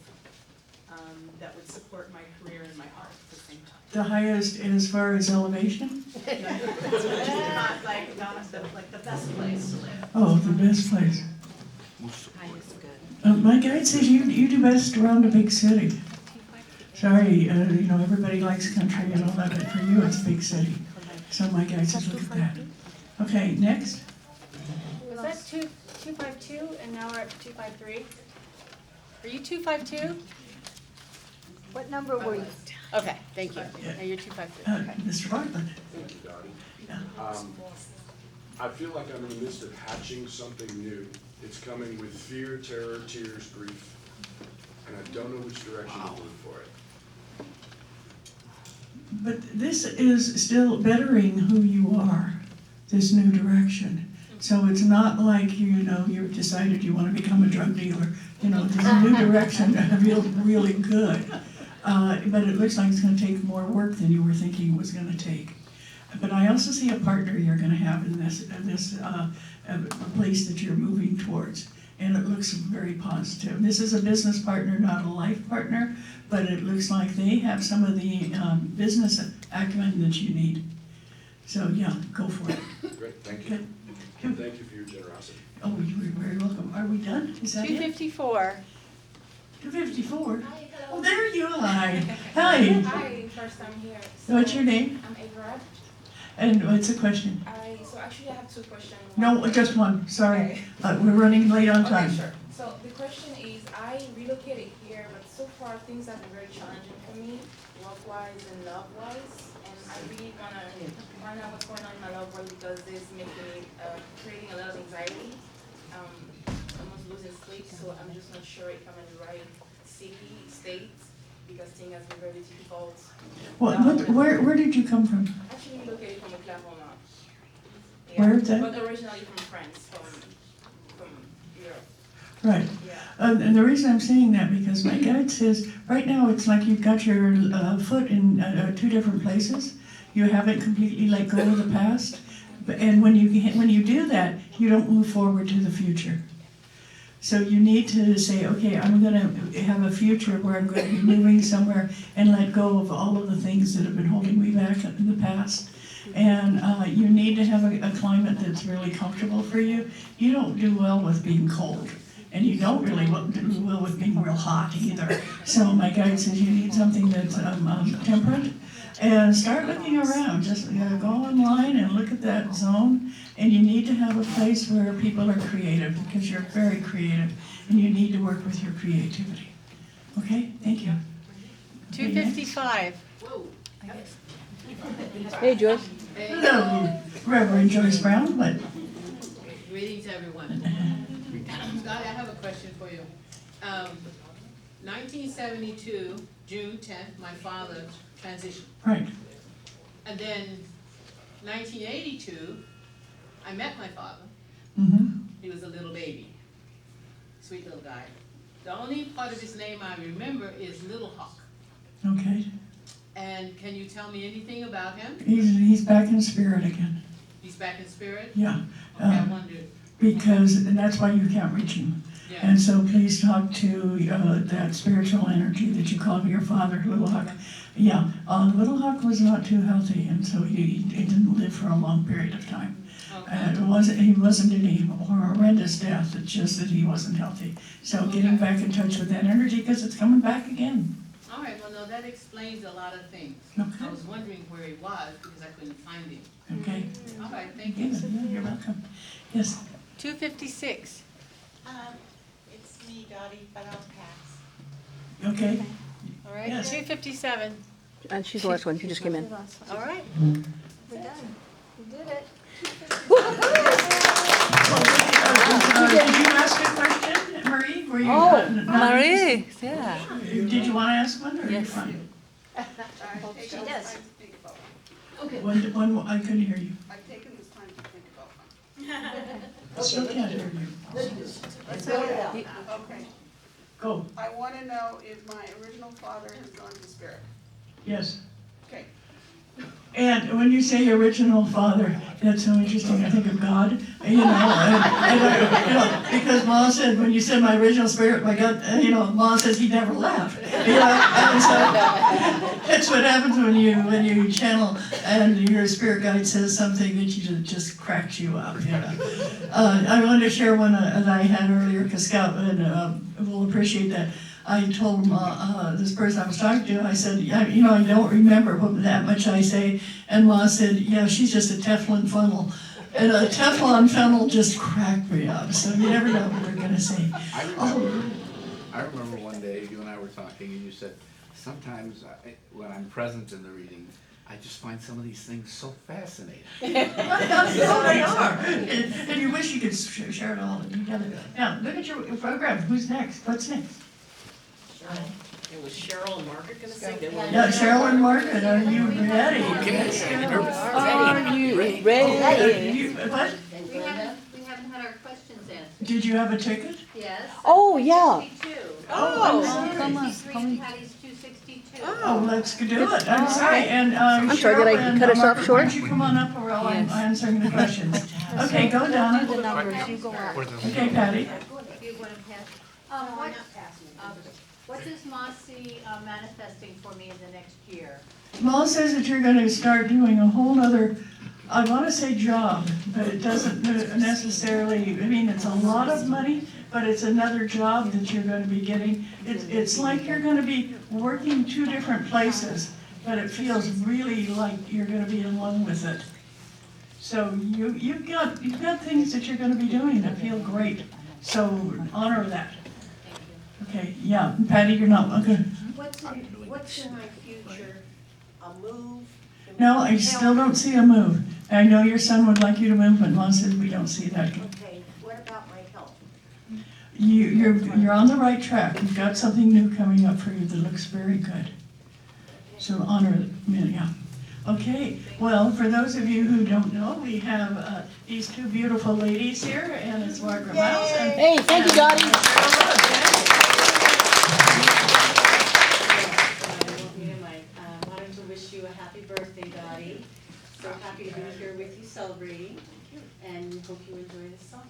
that would support my career and my heart at the same time. The highest as far as elevation? Not like, the best place to live. Oh, the best place. Highest good. My guide says you do best around a big city. Sorry, everybody likes country and all that, but for you it's a big city. So my guide says look at that. Okay, next. Was that 252 and now we're at 253? Are you 252? What number were you? Okay, thank you. Now you're 253. Okay. Mr. Bartlett. Thank you, Dottie. I feel like I'm in the midst of hatching something new. It's coming with fear, terror, tears, grief, and I don't know which direction to move for it. But this is still bettering who you are, this new direction. So it's not like, you've decided you want to become a drug dealer. This new direction feels really good. But it looks like it's going to take more work than you were thinking it was going to take. But I also see a partner you're going to have in this place that you're moving towards. And it looks very positive. This is a business partner, not a life partner, but it looks like they have some of the business acumen that you need. So yeah, go for it. Great, thank you. And thank you for your generosity. Oh, you're very welcome. Are we done? Is that 254. 254? Hi, hello. Oh, there you are. Hi. Hi, first time here. What's your name? I'm Avrad. And what's the question? So actually I have two questions. No, just one. Sorry. We're running late on time. Okay, sure. So the question is, I relocated here, but so far things have been very challenging for me, work-wise and love-wise. And I really want to find out what's going on in my love world because it's making me, creating a lot of anxiety. Almost losing sleep, so I'm just not sure if I'm in the right state, because things have been very difficult. Where did you come from? Actually relocated from Oklahoma. Where is that? But originally from France, from Europe. Right. And the reason I'm saying that because my guide says right now it's like you've got your foot in two different places. You haven't completely let go of the past, and when you do that, you don't move forward to the future. So you need to say, okay, I'm going to have a future where I'm going to be moving somewhere and let go of all of the things that have been holding me back in the past. And you need to have a climate that's really comfortable for you. You don't do well with being cold. And you don't really do well with being real hot either. So my guide says you need something that's temperate. And start looking around. Just go online and look at that zone. And you need to have a place where people are creative because you're very creative. And you need to work with your creativity. Okay? Thank you. 255. Whoa. Hey, Joyce. Hello, Reverend Joyce Brown. What? Greetings, everyone. Scott, I have a question for you. 1972, June 10th, my father transitioned. Right. And then 1982, I met my father. Mm-hmm. He was a little baby, sweet little guy. The only part of his name I remember is Little Hawk. Okay. And can you tell me anything about him? He's back in spirit again. He's back in spirit? Yeah. Okay, I wondered. And that's why you can't reach him. Yeah. And so please talk to that spiritual energy that you call your father, Little Hawk. Yeah, Little Hawk was not too healthy, and so he didn't live for a long period of time. Okay. He wasn't any horrendous death, it's just that he wasn't healthy. So getting back in touch with that energy because it's coming back again. All right, well, no, that explains a lot of things. Okay. I was wondering where he was because I couldn't find him. Okay. All right, thank you. Yeah, you're welcome. Yes. 256. It's me, Dottie, but I'll pass. Okay. All right, Yes. 257. And she's the last one, she just came in. All right. We're done. We did it. Did you ask a question, Marie? Were you, Marie, yeah. Did you want to ask one? Or yes. Fine? She does. Okay. One more, I couldn't hear you. I've taken this time to think about one. I still can't hear you. Let's go it out. Okay. Go. I want to know if my original father has gone to spirit. Yes. Okay. And when you say original father, that's so interesting. I think of God, because Mom said, when you said my original spirit, my God, Mom says he never left. And so that's what happens when you channel and your spirit guide says something that just cracks you up. I wanted to share one that I had earlier, because Scout will appreciate that. I told this person I was talking to, I said, I don't remember that much I say. And Ma said, yeah, she's just a Teflon funnel. And a Teflon funnel just cracked me up. So you never know what they're going to say. I remember one day you and I were talking and you said, sometimes when I'm present in the reading, I just find some of these things so fascinating. So they are. And you wish you could share it all together. Now, look at your program. Who's next? What's next? It was Cheryl and Margaret gonna sing? Yeah, Cheryl and Margaret, are you ready? Are you ready? What? We haven't had our questions answered. Did you have a ticket? Yes. Oh, yeah. 262. Come on. Patty's 262. Oh, let's do it. I'm sorry. And I'm sorry, did I Cheryl and cut us off Margaret, short? why don't you come on up while I'm answering the questions? Okay, go down. The numbers, you go up. Okay, Patty. Do you want to pass? What does Ma see manifesting for me in the next year? Ma says that you're going to start doing a whole other, I want to say job, but it doesn't necessarily, it's a lot of money, but it's another job that you're going to be getting. It's like you're going to be working 2 different places, but it feels really like you're going to be in one with it. So you've got things that you're going to be doing that feel great. So honor that. Okay, yeah, Patty, you're not, okay. What's in my future? A move? No, I still don't see a move. I know your son would like you to move, but Mom says we don't see that. Okay, what about my health? You're on the right track. You've got something new coming up for you that looks very good. So honor it, yeah. Okay, well, for those of you who don't know, we have these 2 beautiful ladies here, and it's Margaret Miles. Hey, thank you, Dottie. I wanted to wish you a happy birthday, Dottie. So happy to be here with you celebrating, and hope you enjoy this song.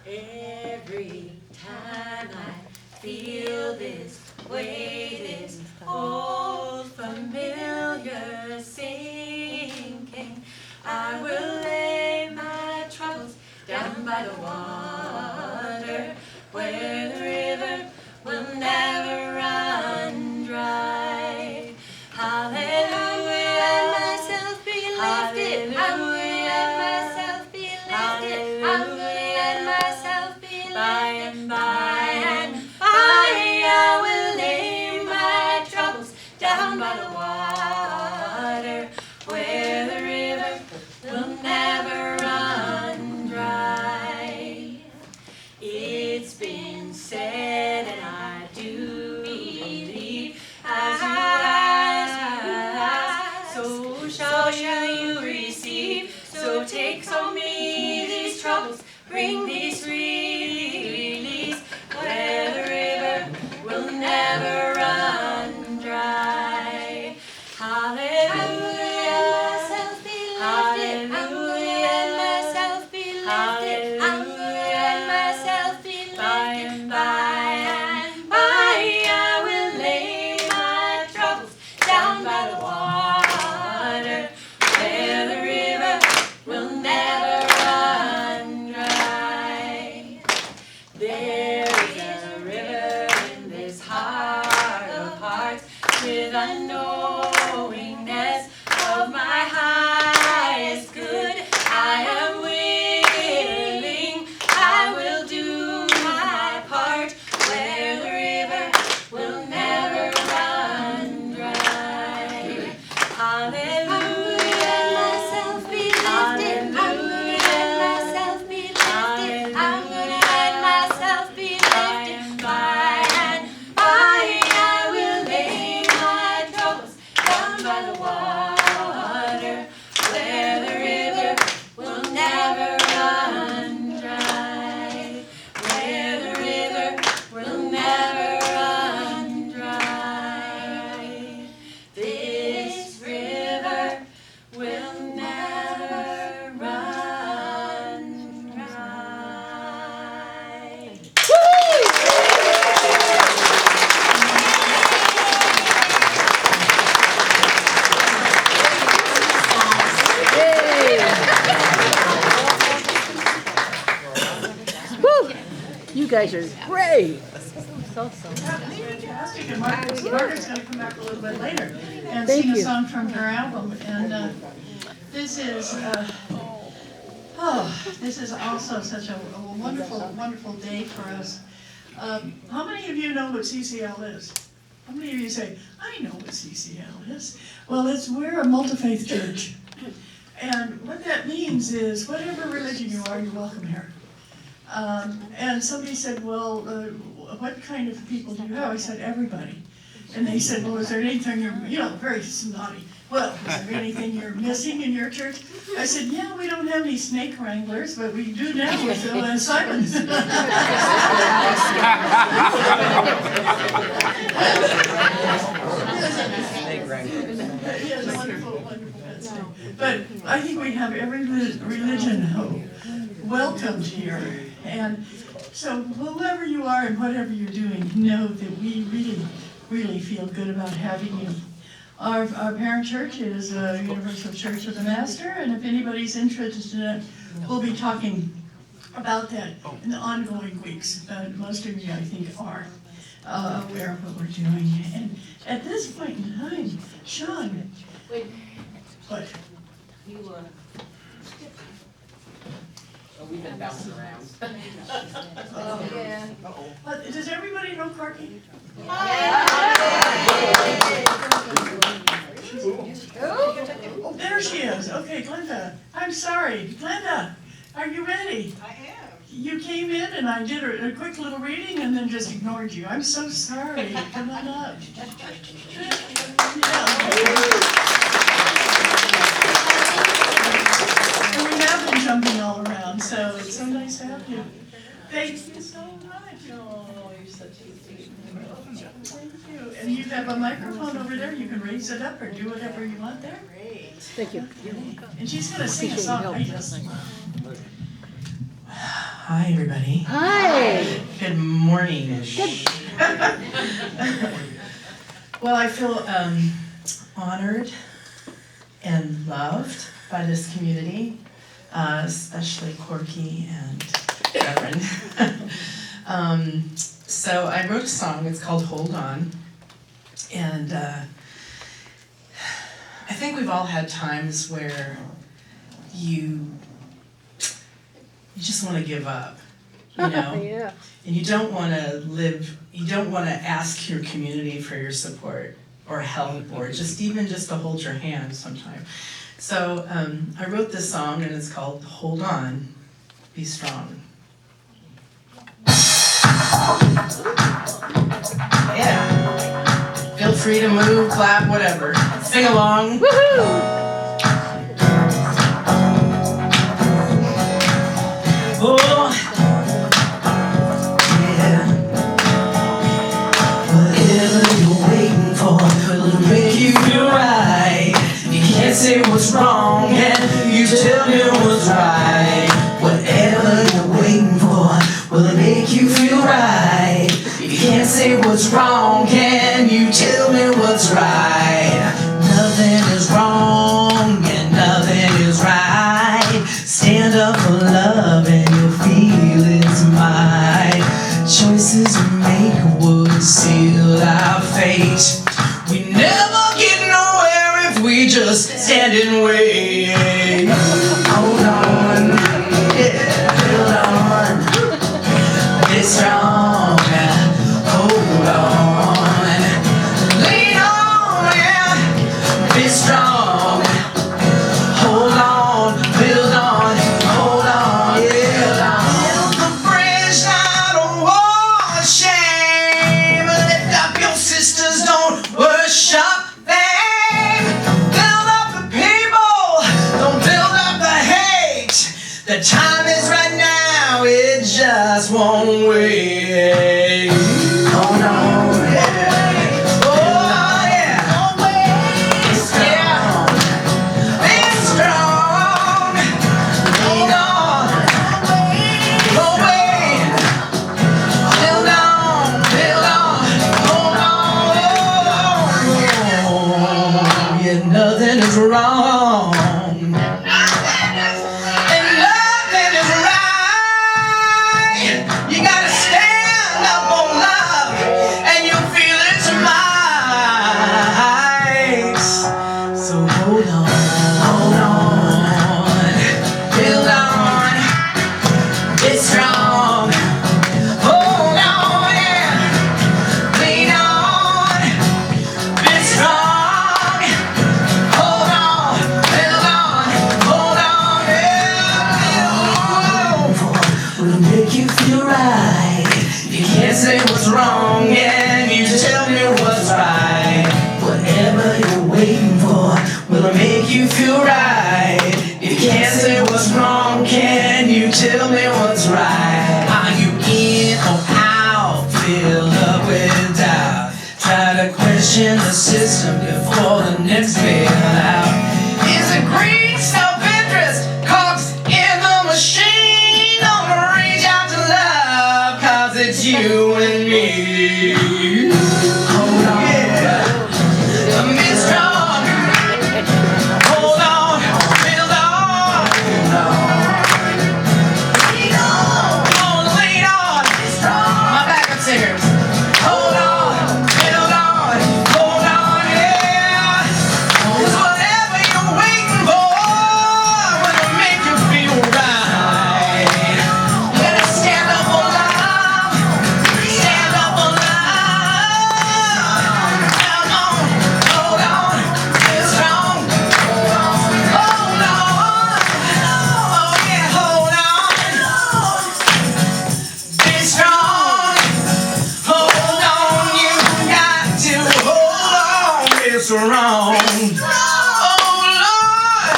Every time I feel this way, this old familiar sinking, I will lay my troubles down by the water, where the river will never run dry. Hallelujah, let myself be lifted. Hallelujah, let myself be lifted. Hallelujah, let myself be lifted. By and by I will lay my troubles down by the water, where the river will never run dry. guys are great. Fantastic, and Margaret's gonna come back a little bit later and Thank sing a you. song from her album, and this is, this is also such a wonderful, wonderful day for us. How many of you know what CCL is? How many of you say, I know what CCL is? Well, we're a multi-faith church, and what that means is whatever religion you are, you're welcome here. And somebody said, well, what kind of people do you have? I said, everybody. And they said, well, is there anything you're, very snotty. Well, is there anything you're missing in your church? I said, yeah, we don't have any snake wranglers, but we do now with Simon. Snake wrangler. Yes, wonderful, wonderful. But I think we have every religion welcomed here. And so whoever you are and whatever you're doing, know that we really, really feel good about having you. Our parent church is Universal Church of the Master, and if anybody's interested in it, we'll be talking about that in the ongoing weeks. Most of you, I think, are aware of what we're doing. And at this point in time, Sean. Wait. What? You, we've been bouncing around. Oh, yeah. Does everybody know Corky? Oh, there she is. Okay, Glenda. I'm sorry. Glenda, are you ready? I am. You came in and I did a quick little reading and then just ignored you. I'm so sorry. Come on up. And we have been jumping all around, so it's so nice to have you. Thank you so much. Oh, you're such a sweet. Thank you. And you have a microphone over there. You can raise it up or do whatever you want there. Great. Thank you. And she's going to sing a song. I just. Hi, everybody. Hi. Good morning. Well, I feel honored and loved by this community, especially Corky and Reverend. So I wrote a song. It's called Hold On. And I think we've all had times where you just want to give up, Yeah. And you don't want to ask your community for your support or help or just to hold your hand sometime. So I wrote this song and it's called Hold On, Be Strong. Yeah. Feel free to move, clap, whatever. Sing along. Woohoo! Oh, yeah. Whatever you're waiting for will make you feel right. You can't say what's wrong and you tell me what's right. Whatever you're waiting for will make you feel right. You can't say what's wrong and you tell me what's right. Nothing is wrong and nothing is right. Stand up for love and you'll feel it's mine. Choices we make would seal our fate. We never get nowhere if we just stand and wait. Hold on, yeah, hold on. Be strong, hold on. Lean on, yeah, be strong. Hold on, build on, hold on, yeah. Build the bridge, not a wall of shame. Lift up your sisters, don't worship them. Build up the people pushing the system before the next bailout. Is it greed, self-interest, cogs in the machine? Don't reach out to love, cause it's you and me. Hold on, yeah. Be strong. Hold on, build on. Lean on, lean on. Be strong. My backup singers. Hold on, build on, hold on, yeah. 'Cause whatever you're waiting for will make you feel right. Better stand up for love, stand up for love. Come on, hold on, be strong. Hold on, oh yeah, hold on. Be strong. Hold on, you got to hold on, it's wrong. Oh Lord,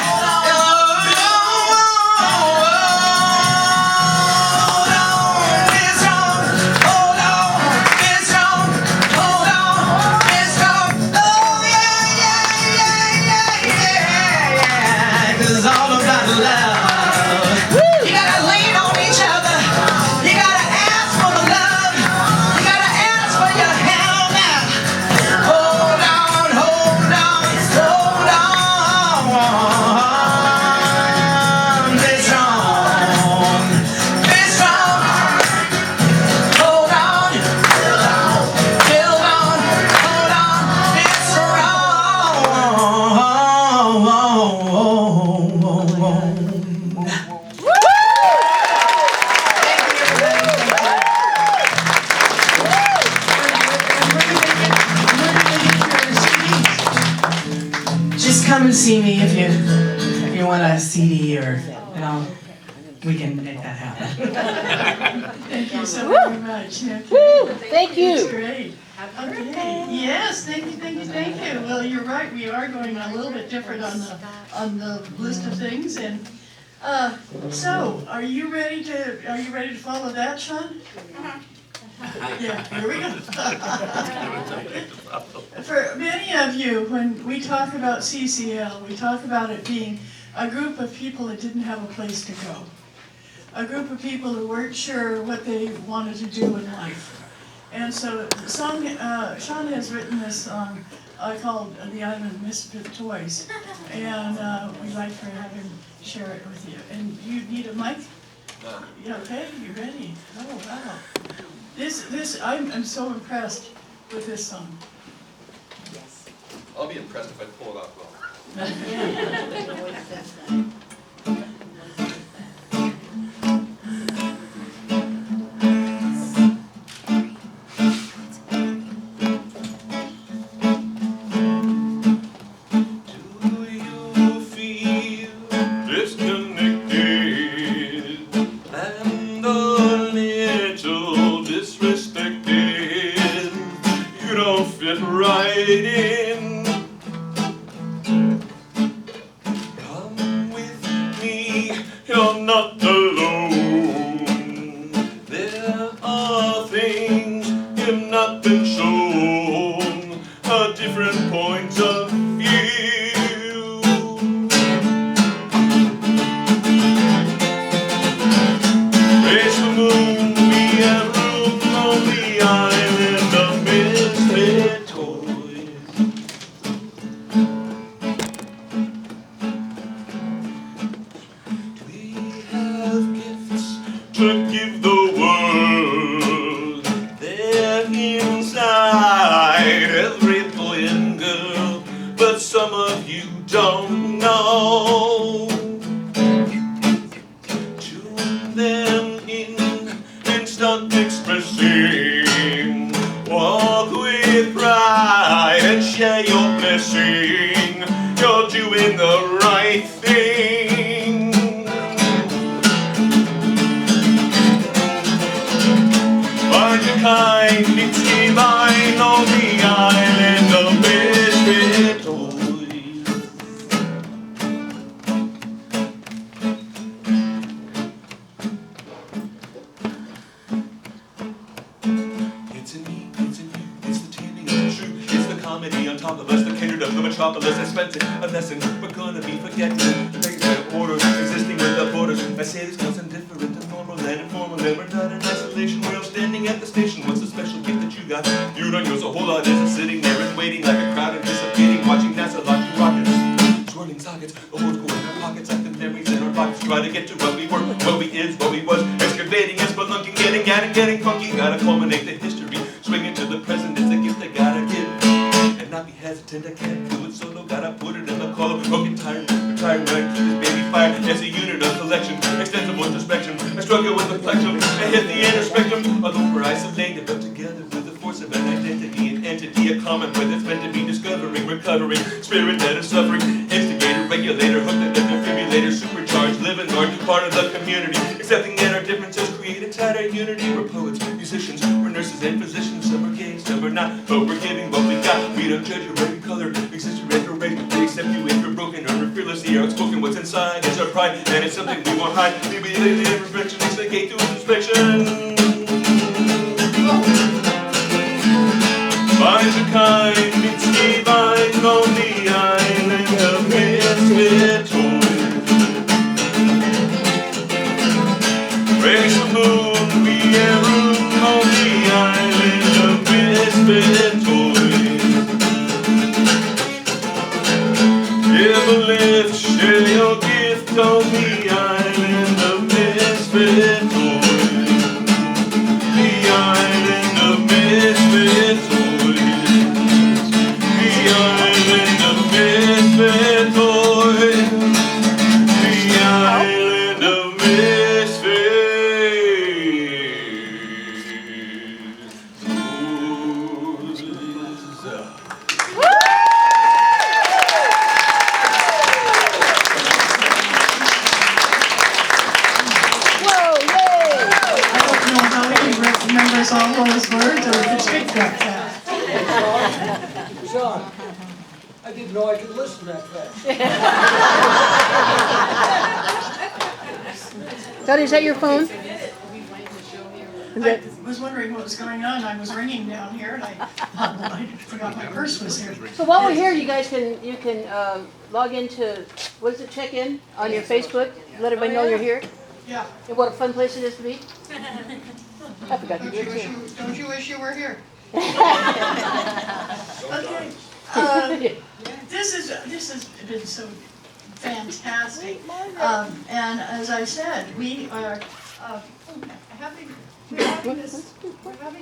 hold on, it's wrong. Hold on, it's wrong. Hold on, it's wrong. Oh yeah, yeah, yeah, yeah, yeah. 'Cause it's all about love. You gotta lean on each other. You gotta ask for the love. You gotta ask for your help now. Hold on, hold on, hold on. Be strong, be strong. Hold on, build on, hold on, be Just come and see me if you want a CD or, we can make that happen. Thank you so very much. Okay. Thank you. That's great. Okay, yes, thank you, thank you, thank you. Well, you're right, we are going a little bit different on the list of things, and, so, are you ready to follow that, Sean? Yeah, here we go. For many of you, when we talk about CCL, we talk about it being a group of people that didn't have a place to go. A group of people who weren't sure what they wanted to do in life. And so Sean has written this song called The Island of Misfit Toys. And we'd like to have him share it with you. And you need a mic? Yeah, okay, you ready? Oh, wow. I'm so impressed with this song. Yes. I'll be impressed if I pull it off well. comedy on top of us, the kindred of the metropolis. I spent it, a lesson we're gonna be forgetting. Things that are orders, existing without borders. I say this cause I'm different and normal and informal, and we're not in isolation. We're all standing at the station. What's the special gift that you got? You don't use a whole lot, isn't sitting there and waiting like a crowd anticipating, watching NASA launch rockets. Swirling sockets, the holes go in our pockets like the memories in our pockets. Try to get to what we were, what we is, what we was. Excavating and spelunking, getting at and getting funky. Gotta culminate the history, swinging to the present. It's a gift I gotta give. And not be hesitant, I can't do it solo. Gotta put it in the color. Broken tired, retired when I keep this baby fire. It's a unit of collection, extensible introspection. I struggle with the plexum, I hit the inner spectrum. Although we're isolated, but together with the force of an identity, an entity, a common with it's meant to be discovering, recovering. Spirit that is suffering, instigator, regulator, hooked at the defibrillator, supercharged, living art, part of the community. Accepting that our differences create a tighter unity. We're poets, musicians, we're nurses and physicians. Some are gay, some are not, but we're giving what we got. We don't judge your every color, exist your every race. We accept you if you're broken or fearlessly outspoken. What's inside is our pride, and it's something we won't hide. We believe the imperfection is the gate to introspection. Find the kind, it's divine on the island of Misfit Toys. Raise the moon, we are room on the island of Misfit Toys. Give a lift, share your gift on the island of Misfit Toys. The island of Misfit Toys. The island of Misfit Toys. The island of Misfit Remembers all those words, or the trick that fast. Sean, I didn't know I could listen that fast. Doti, is that your phone? I was wondering what was going on. I was ringing down here, and I forgot my purse was here. So while we're here, you guys can log into, what is it, check in on your Facebook, let everybody know you're here. Yeah. And what a fun place it is to be. I forgot to do it too. Don't you wish you were here? Okay. This has been so fantastic. And as I said, we are having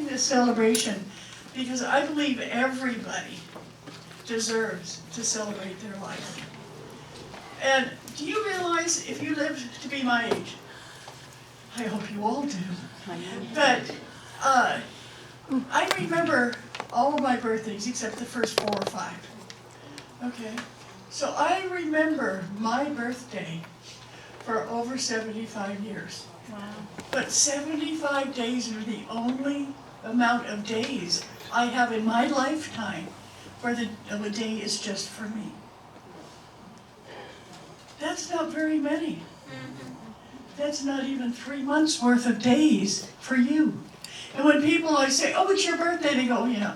this celebration because I believe everybody deserves to celebrate their life. And do you realize if you live to be my age, I hope you all do, but I remember all of my birthdays except the first 4 or 5. Okay, so I remember my birthday for over 75 years. Wow. But 75 days are the only amount of days I have in my lifetime where the day is just for me. That's not very many. That's not even 3 months worth of days for you. And when people always say, oh, it's your birthday, they go, yeah.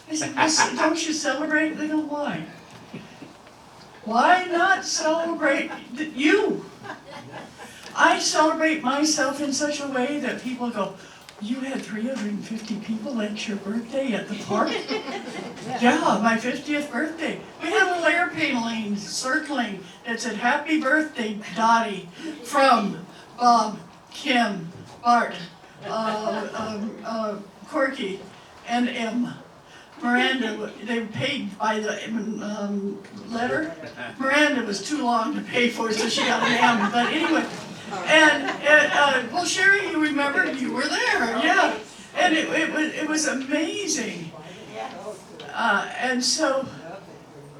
I said, well, don't you celebrate? They go, why? Why not celebrate you? I celebrate myself in such a way that people go, you had 350 people at your birthday at the park? Yeah, my 50th birthday. We had a layer paneling circling that said, happy birthday, Dottie, from Bob, Kim, Bart, Corky, and M. Miranda, they were paid by the letter. Miranda was too long to pay for, so she got an M. But anyway, and well, Sherry, you remember, you were there, yeah. And it was amazing. And so,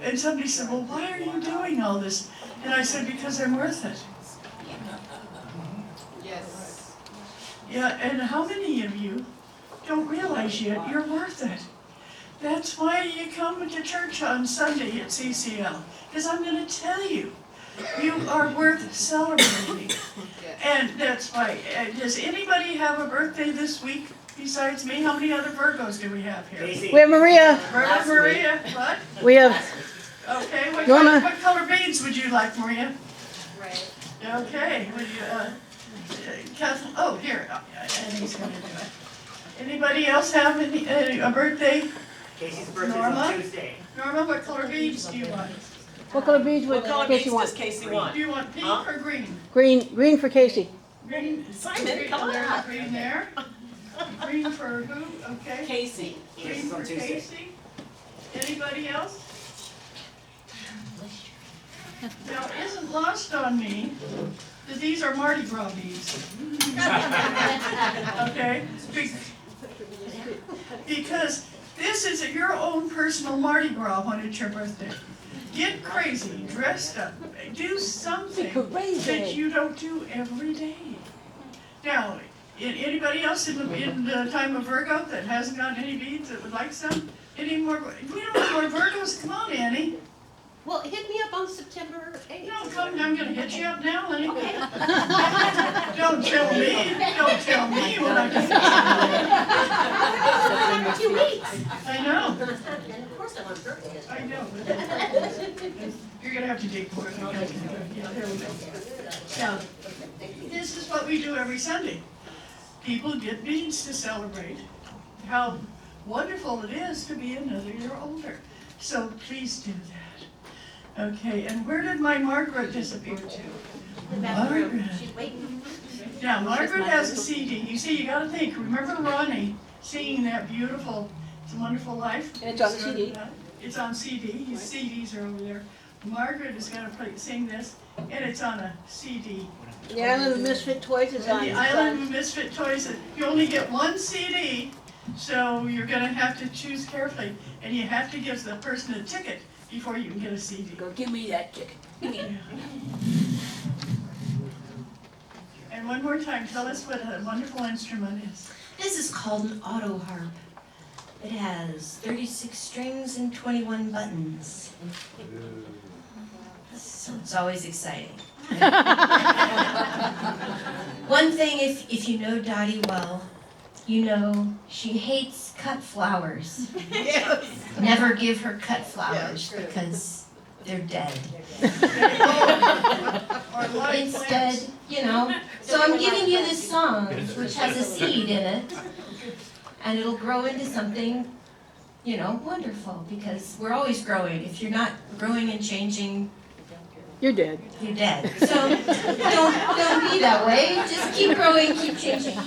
and somebody said, well, why are you doing all this? And I said, because I'm worth it. Yes. Yeah, and how many of you don't realize yet you're worth it? That's why you come to church on Sunday at CCL, because I'm going to tell you, you are worth celebrating. And that's why. Does anybody have a birthday this week? besides me? How many other Virgos do we have here? We have Maria. Maria, what? We have, Okay, what Norma. color beads would you like, Maria? Right. Okay, would you, Kathleen, oh, here, Annie's gonna do it. Anybody else have a birthday? Casey's birthday's Norma? on Tuesday. Norma, what color beads do you want? what color beads would What color Casey beads want? does Casey Do want? you want pink Huh? or green? Green for Casey. Green. Simon, green, come on there's up. Green there. Green for who? Okay. Casey. Green Casey's for on Tuesday. Casey. Anybody else? Now, it isn't lost on me that these are Mardi Gras beads. Okay? Because this is your own personal Mardi Gras when it's your birthday. Get crazy, dressed up, do something that you don't do every day. Now, anybody else in the time of Virgo that hasn't got any beads that would like some? Any more? We don't have more Virgos. Come on, Annie. Well, hit me up on September 8th. No, come, I'm gonna hit you up now, honey. Don't tell me what I can. 2 weeks. I know. And of course I want birthdays. I know. You're gonna have to dig for it. Okay. Yeah, there we go. Now, this is what we do every Sunday. People get beads to celebrate how wonderful it is to be another year older. So please do that. Okay, and where did my Margaret disappear to? The bathroom. She's waiting. Now, Margaret has a CD. You see, you gotta think, remember Ronnie singing that beautiful, It's a Wonderful Life? And it's on CD. It's on CD. His CDs are over there. Margaret is gonna sing this, and it's on a CD. The Island of Misfit Toys is on. The Island of Misfit Toys, you only get one CD, so you're gonna have to choose carefully, and you have to give the person a ticket before you can get a CD. Go give me that ticket. And one more time, tell us what a wonderful instrument is. This is called an autoharp. It has 36 strings and 21 buttons. So it's always exciting. One thing, if you know Dottie well, you know she hates cut flowers. Yes. Never give her cut flowers because they're dead. Instead, so I'm giving you this song, which has a seed in it, and it'll grow into something, wonderful, because we're always growing. If you're not growing and changing, you're dead. You're dead. So don't be that way. Just keep growing, keep changing.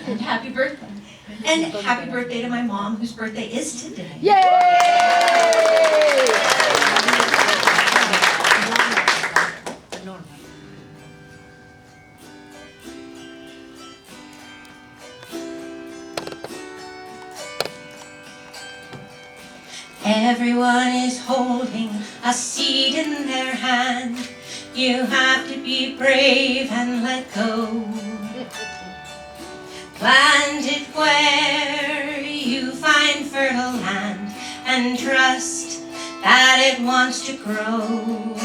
And happy birthday. And happy birthday to my mom, whose birthday is today. Yay! Everyone is holding a seed in their hand. You have to be brave and let go. Plant it where you find fertile land and trust that it wants to grow.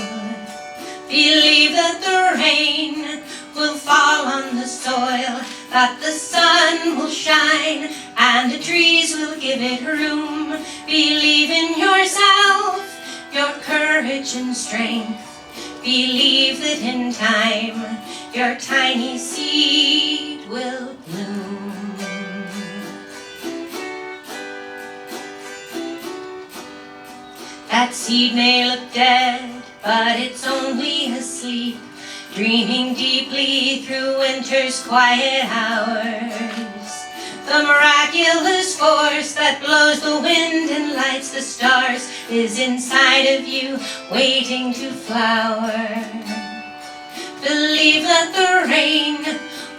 Believe that the rain will fall on the soil, that the sun will shine and the trees will give it room. Believe in yourself, your courage and strength. Believe that in time your tiny seed will bloom. That seed may look dead, but it's only asleep, dreaming deeply through winter's quiet hours. The miraculous force that blows the wind and lights the stars is inside of you, waiting to flower. Believe that the rain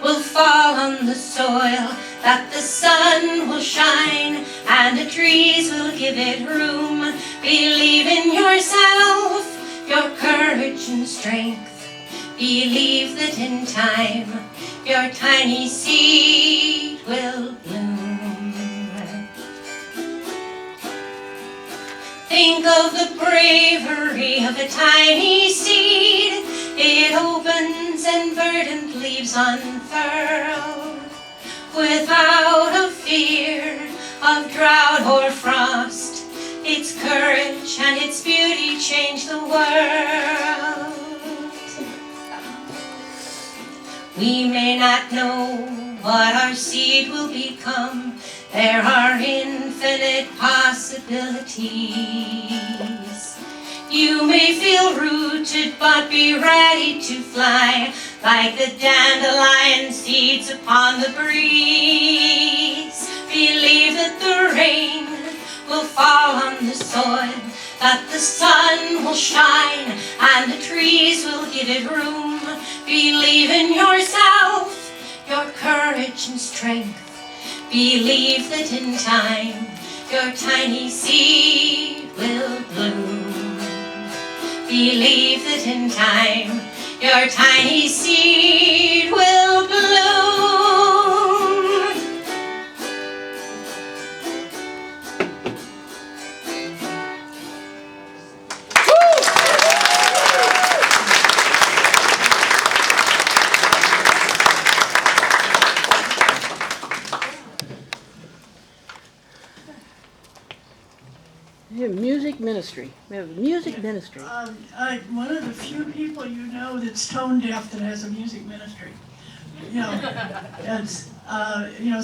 will fall on the soil, that the sun will shine and the trees will give it room. Believe in yourself, your courage and strength. Believe that in time your tiny seed will bloom. Think of the bravery of a tiny seed. It opens and verdant leaves unfurl. without a fear of drought or frost. Its courage and its beauty change the world. We may not know what our seed will become. There are infinite possibilities. You may feel rooted, but be ready to fly like the dandelion seeds upon the breeze. Believe that the rain will fall on the soil, that the sun will shine and the trees will give it room. Believe in yourself, your courage and strength. Believe that in time your tiny seed will bloom. Believe that in time your tiny seed will bloom. We have music ministry. We have music ministry. One of the few people you know that's tone deaf that has a music ministry. You know, it's,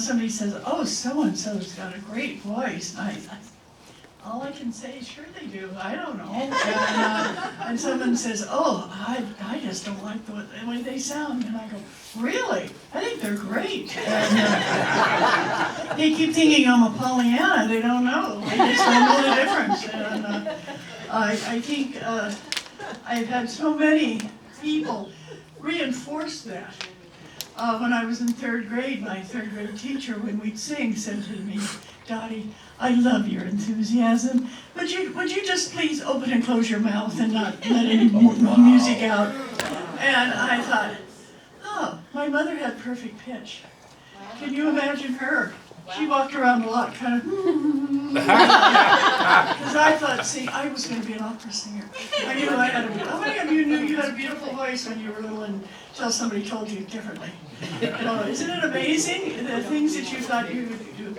somebody says, oh, so-and-so's got a great voice. All I can say is, sure they do. I don't know. And someone says, oh, I just don't like the way they sound. And I go, really? I think they're great. And they keep thinking I'm a Pollyanna. They don't know. They just don't know the difference. And I think I've had so many people reinforce that. When I was in third grade, my third grade teacher, when we'd sing, said to me, Dottie, I love your enthusiasm. Would you just please open and close your mouth and not let any music out? And I thought, oh, my mother had perfect pitch. Can you imagine her? She walked around a lot, kind of, because I thought, see, I was going to be an opera singer. I knew I had how many of you knew you had a beautiful voice when you were little until somebody told you differently? Isn't it amazing, the things that you thought you would do?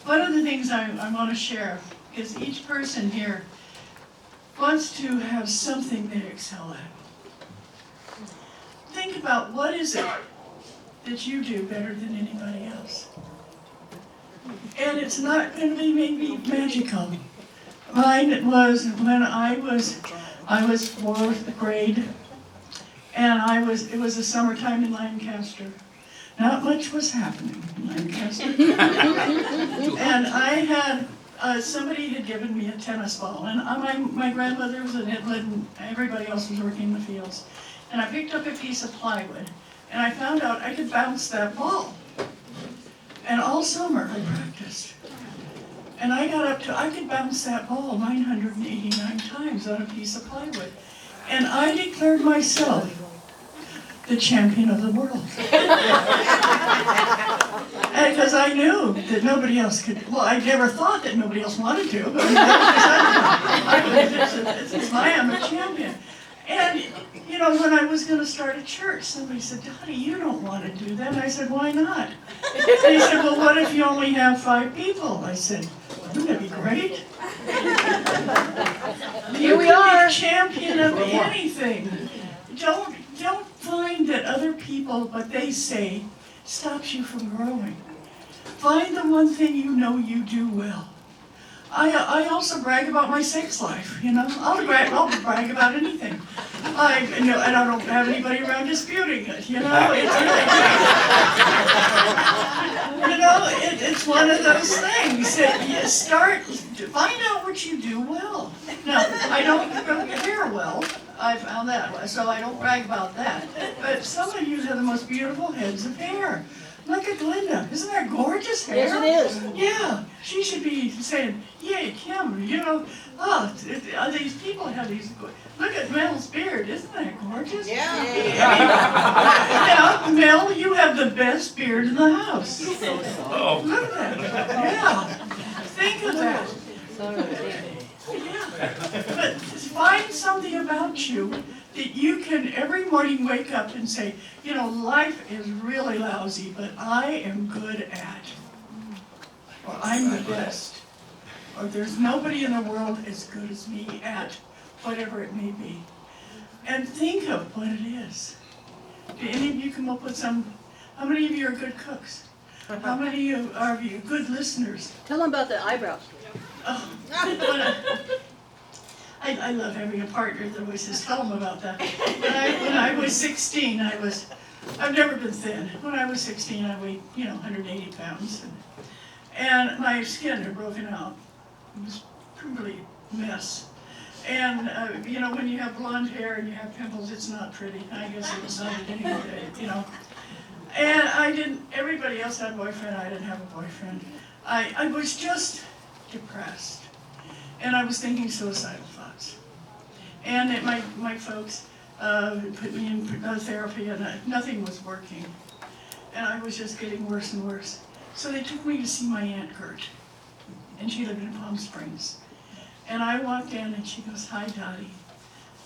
One of the things I want to share is each person here wants to have something they excel at. Think about what is it that you do better than anybody else. And it's not going to be maybe magical. Mine was when I was 4th grade, and it was the summertime in Lancaster. Not much was happening in Lancaster. And I had, somebody had given me a tennis ball, and my grandmother was in Italy, and everybody else was working in the fields. And I picked up a piece of plywood, and I found out I could bounce that ball. And all summer I practiced. And I got up to, I could bounce that ball 989 times on a piece of plywood. And I declared myself the champion of the world. Because I knew that nobody else could, well, I never thought that nobody else wanted to, but I'm a champion. And, when I was going to start a church, somebody said, Dottie, you don't want to do that. And I said, why not? They said, well, what if you only have 5 people? I said, wouldn't that be great? Here we are. Be champion of anything. Don't find that other people, what they say, stops you from growing. Find the one thing you know you do well. I also brag about my sex life, I'll brag about anything. And I don't have anybody around disputing it, It's really, it's one of those things that you find out what you do well. Now, I don't grow your hair well, I found that, so I don't brag about that. But some of you have the most beautiful heads of hair. Look at Glenda. Isn't that gorgeous hair? Yes, it is. Yeah. She should be saying, yay, Kim, these people have these, look at Mel's beard. Isn't that gorgeous? Yeah. Mel, you have the best beard in the house. Oh. Look at that. Yeah. Think of that. Yeah. But find something about you that you can every morning wake up and say, you know, life is really lousy, but I am good at, or I'm the best, or there's nobody in the world as good as me at whatever it may be. And think of what it is. Do any of you come up with some, how many of you are good cooks? How many of you good listeners? Tell them about the eyebrows. Oh, I love having a partner that always says, tell them about that. When I was 16, I've never been thin. When I was 16, I weighed, 180 pounds. And my skin had broken out. It was really a mess. And, when you have blonde hair and you have pimples, it's not pretty. I guess it was not anyway, And everybody else had a boyfriend, I didn't have a boyfriend. I was just depressed. And I was thinking suicidal thoughts. And my folks put me in therapy and nothing was working. And I was just getting worse and worse. So they took me to see my Aunt Gert. And she lived in Palm Springs. And I walked in and she goes, "Hi, Dottie.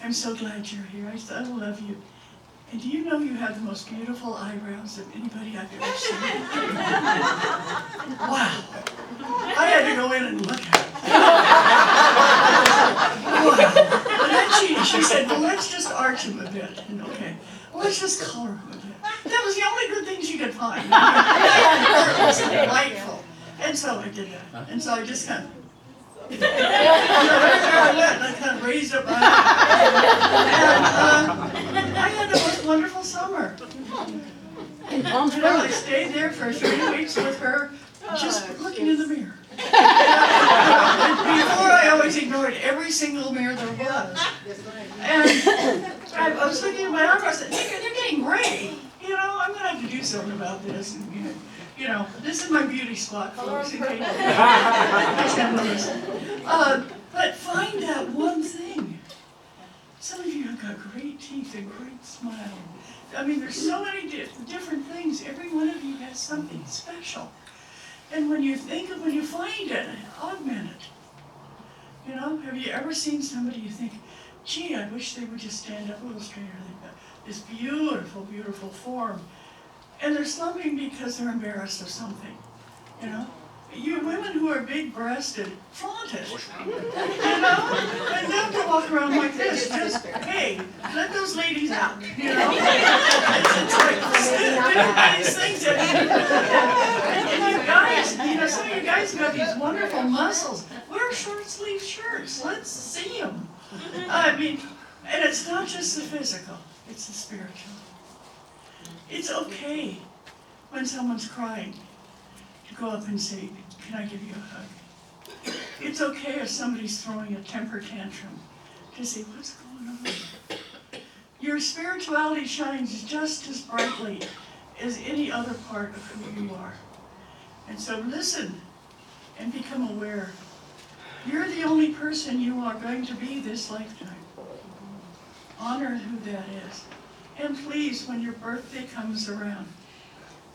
I'm so glad you're here." I said, "I love you. And do you know you have the most beautiful eyebrows of anybody I've ever seen?" Wow. I had to go in and look at it. Wow. And then she said, "Well, let's just arch him a bit." And okay, well, let's just color him a bit. That was the only good thing she could find. It was delightful. And so I did that. And so I just kind of, and I kind of raised up my eyes. And I had the most wonderful summer. I stayed there for 3 weeks with her, just looking in the mirror. Before I always ignored every single mirror there was. And I was looking at my eyebrows and thinking, they're getting gray. I'm going to have to do something about this. And, this is my beauty spot, folks. But find that one thing. Some of you have got great teeth and great smile. I mean, there's so many different things. Every one of you has something special. And when you find it, augment it. Have you ever seen somebody you think, gee, I wish they would just stand up a little straighter. They've got this beautiful, beautiful form. And they're slumping because they're embarrassed of something, You women who are big-breasted, flaunt it, And don't to walk around like this, just, hey, let those ladies out, It's like, these things and you guys, some of you guys have got these wonderful muscles. Wear short-sleeve shirts, let's see them. I mean, and it's not just the physical, it's the spiritual. It's okay when someone's crying to go up and say, "Can I give you a hug?" It's okay if somebody's throwing a temper tantrum to say, "What's going on?" Your spirituality shines just as brightly as any other part of who you are. And so listen and become aware. You're the only person you are going to be this lifetime. Honor who that is. And please, when your birthday comes around,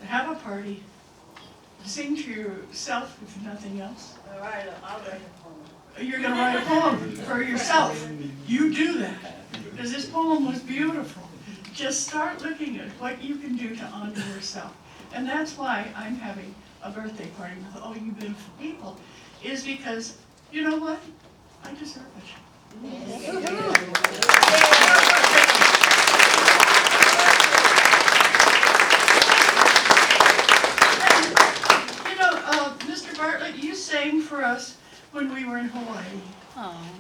have a party. Sing to yourself, if nothing else. I'll write a poem. You're going to write a poem for yourself. You do that. Because this poem was beautiful. Just start looking at what you can do to honor yourself. And that's why I'm having a birthday party with all you beautiful people, is because, you know what? I deserve it. Mr. Bartlett, you sang for us when we were in Hawaii.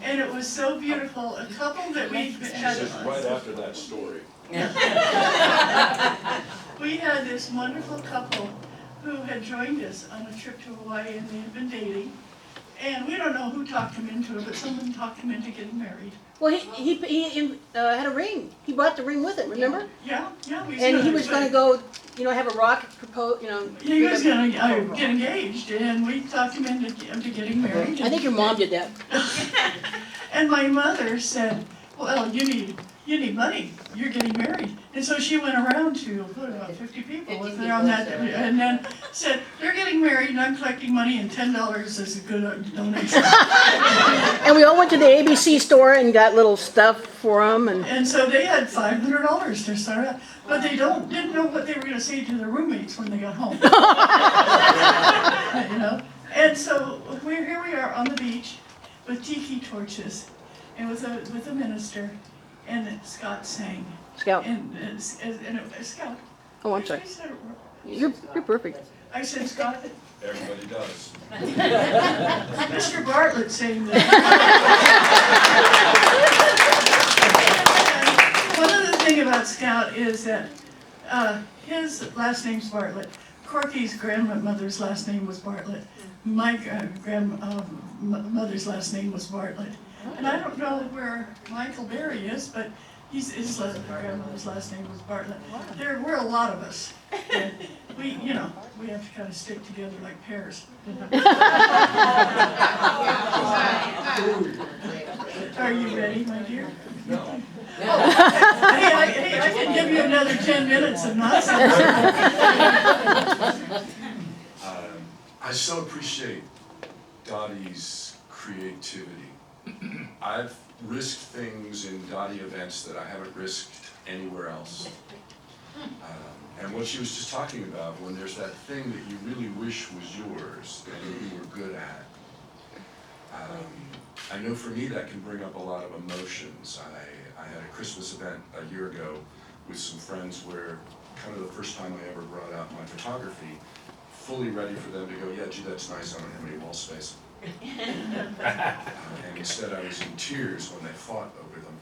And it was so beautiful. A couple that we had. Right after that story. We had this wonderful couple who had joined us on a trip to Hawaii, and they had been dating. And we don't know who talked him into it, but someone talked him into getting married. Well, he had a ring. He brought the ring with him, remember? Yeah. And he was going to go, have a rock propose, He was going to get engaged, and we talked him into getting married. I think your mom did that. And my mother said, "Well, you need you need money, you're getting married. And so she went around to, about 50 people was there on that, and then said, they're getting married and I'm collecting money and $10 is a good donation. And we all went to the ABC store and got little stuff for them and. And so they had $500 to start out, but they didn't know what they were gonna say to their roommates when they got home. You know? And so here we are on the beach with tiki torches and with a minister, and Scott sang. Scout. And Scout. Oh, I'm sorry. You're perfect. I said, Scott. Everybody does. Mr. Bartlett saying that. One other thing about Scout is that his last name's Bartlett. Corky's grandmother's last name was Bartlett. My grandmother's last name was Bartlett. And I don't know where Michael Berry is, but his grandmother's last name was Bartlett. There were a lot of us. And we have to kind of stick together like pears. Are you ready, my dear? No. Hey, I can give you another 10 minutes of nonsense. I so appreciate Dottie's creativity. I've risked things in Dottie events that I haven't risked anywhere else. And what she was just talking about, when there's that thing that you really wish was yours and you were good at, I know for me that can bring up a lot of emotions. I had a Christmas event a year ago with some friends where kind of the first time I ever brought out my photography, fully ready for them to go, yeah, gee, that's nice, I don't have any wall space. And instead I was in tears when they fought over them.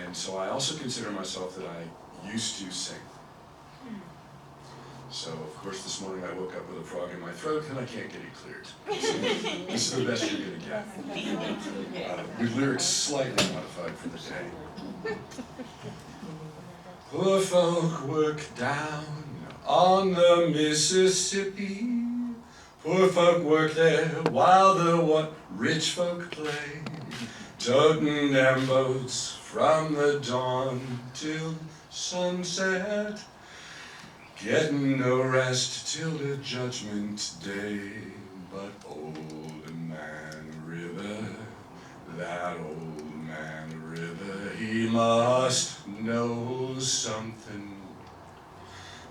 And so I also consider myself that I used to sing. So of course this morning I woke up with a frog in my throat and I can't get it cleared. So this is the best you're going to get. With lyrics slightly modified for the day. Poor folk work down on the Mississippi. Poor folk work there while the rich folk play. Toting them boats from the dawn till sunset. Getting no rest till the judgment day. But old man River, that old man River, he must know something.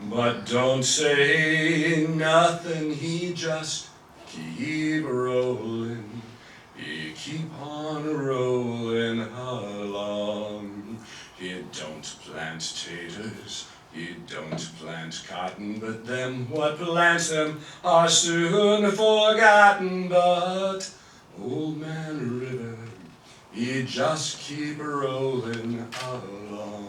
But don't say nothing, he just keep rolling. He keep on rolling along. He don't plant taters, he don't plant cotton, but them what plants them are soon forgotten. But old man River, he just keep rolling along.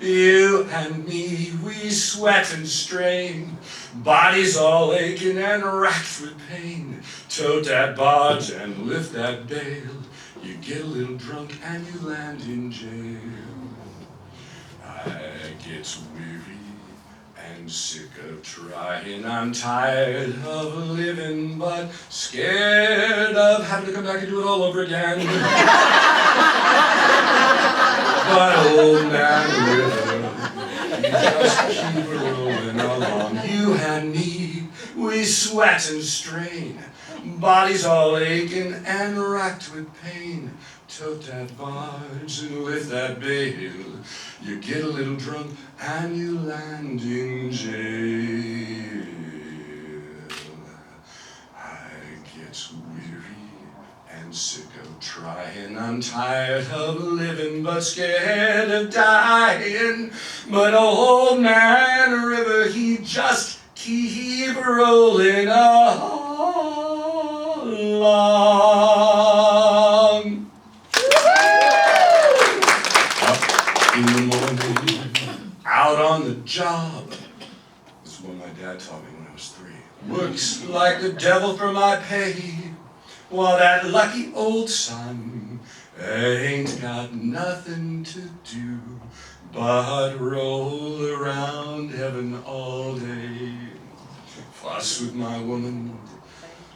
You and me, we sweat and strain, bodies all aching and racked with pain. Tote that barge and lift that bale, you get a little drunk and you land in jail. I get weary and sick of trying, I'm tired of living, but scared of having to come back and do it all over again. But old man River, you just keep rolling along. You and me, we sweat and strain, bodies all aching and racked with pain. Tote that barge and lift that bale, you get a little drunk and you land in jail. I get weary and sick of trying, I'm tired of living but scared of dying. But old man River, he just keep rolling along. Up in the morning, out on the job. This is what my dad taught me when I was 3. Works like the devil for my pay, while that lucky old son ain't got nothing to do but roll around heaven all day. Fuss with my woman,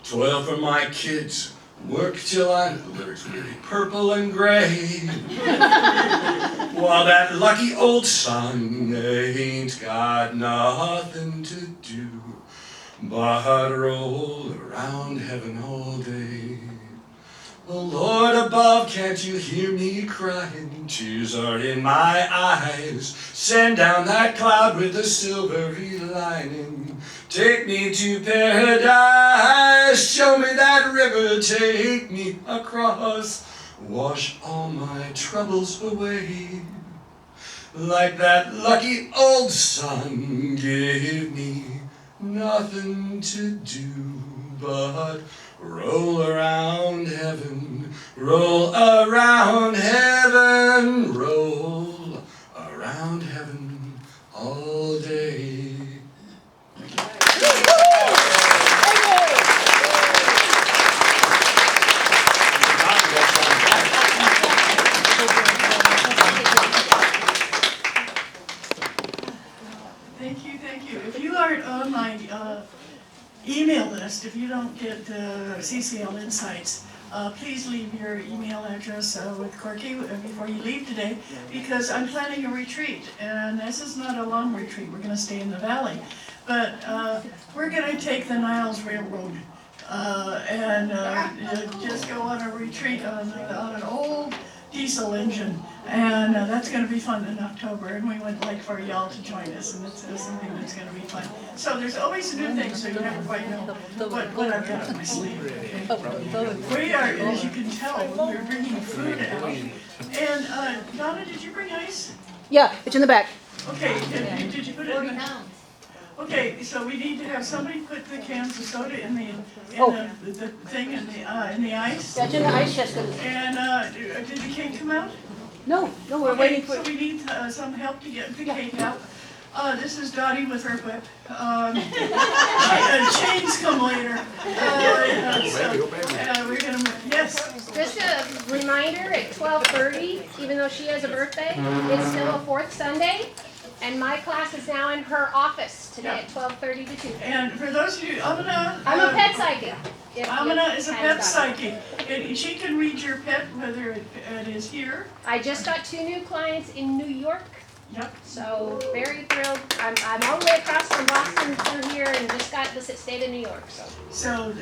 toil for my kids, Work till I'm purple and gray, while that lucky old sun ain't got nothing to do but roll around heaven all day. Oh Lord above, can't you hear me crying? Tears are in my eyes. Send down that cloud with a silvery lining. Take me to paradise. Show me that river, take me across. Wash all my troubles away. Like that lucky old sun, give me nothing to do but roll around heaven, roll around heaven, roll around heaven all day. Thank you. If you aren't on my email list, if you don't get CCL Insights, please leave your email address with Corky before you leave today, because I'm planning a retreat, and this is not a long retreat. We're going to stay in the valley, but we're going to take the Niles Railroad and just go on a retreat on an old diesel engine, and that's going to be fun in October, and we would like for y'all to join us, and it's something that's going to be fun. So there's always new things, so you never quite know what I've got up my sleeve. Okay? We are, as you can tell, we're bringing food out. And Donna, did you bring ice? Yeah, it's in the back. Okay, did you put it in the... Okay, so we need to have somebody put the cans of soda in the thing in the ice. That's in the ice chest. And did the cake come out? No, we're waiting for. So we need some help to get the cake out. This is Dottie with her whip. Chains come later. We're gonna, yes. Just a reminder, at 12:30, even though she has a birthday, it's still a fourth Sunday. And my class is now in her office today at 12:30 to 2:30. And for those of you, Amina, I'm a pet psychic. Amina is a pet psychic. And she can read your pet, whether it is here. I just got 2 new clients in New York. Yep. So very thrilled. I'm all the way across from Boston through here, and just got the state of New York. So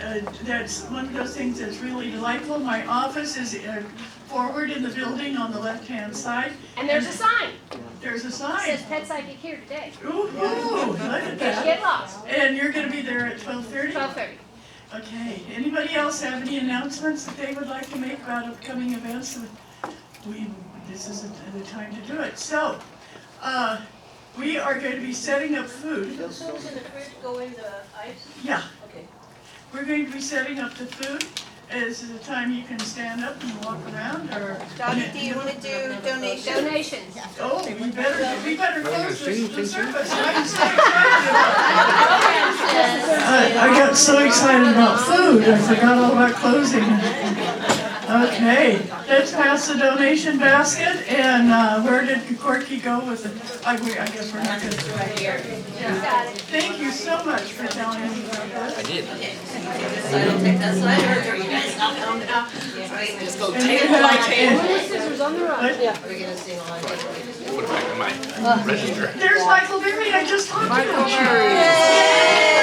that's one of those things that's really delightful. My office is forward in the building on the left-hand side. And there's a sign. There's a sign. It says Pet Psychic here today. Ooh, look at that. Get lost. And you're going to be there at 12:30? 12:30. Okay. Anybody else have any announcements that they would like to make about upcoming events? This is the time to do it. So, we are going to be setting up food. Those things in the fridge go in the ice? Yeah. Okay. We're going to be setting up the food. Is it a time you can stand up and walk around, or? Dottie, do you want to do donations? Donations. Oh, we better close the service. I got so excited about food, I forgot all about closing. Okay, let's pass the donation basket, and where did Corky go with it? I guess we're not going to do it right here. Yeah. Thank you so much for telling me about that. I did. Take that side, or you guys help pound it up? Just go table by table. Scissors on the right. Yeah. Put it back in my register. There's Michael Berry, I just talked to him.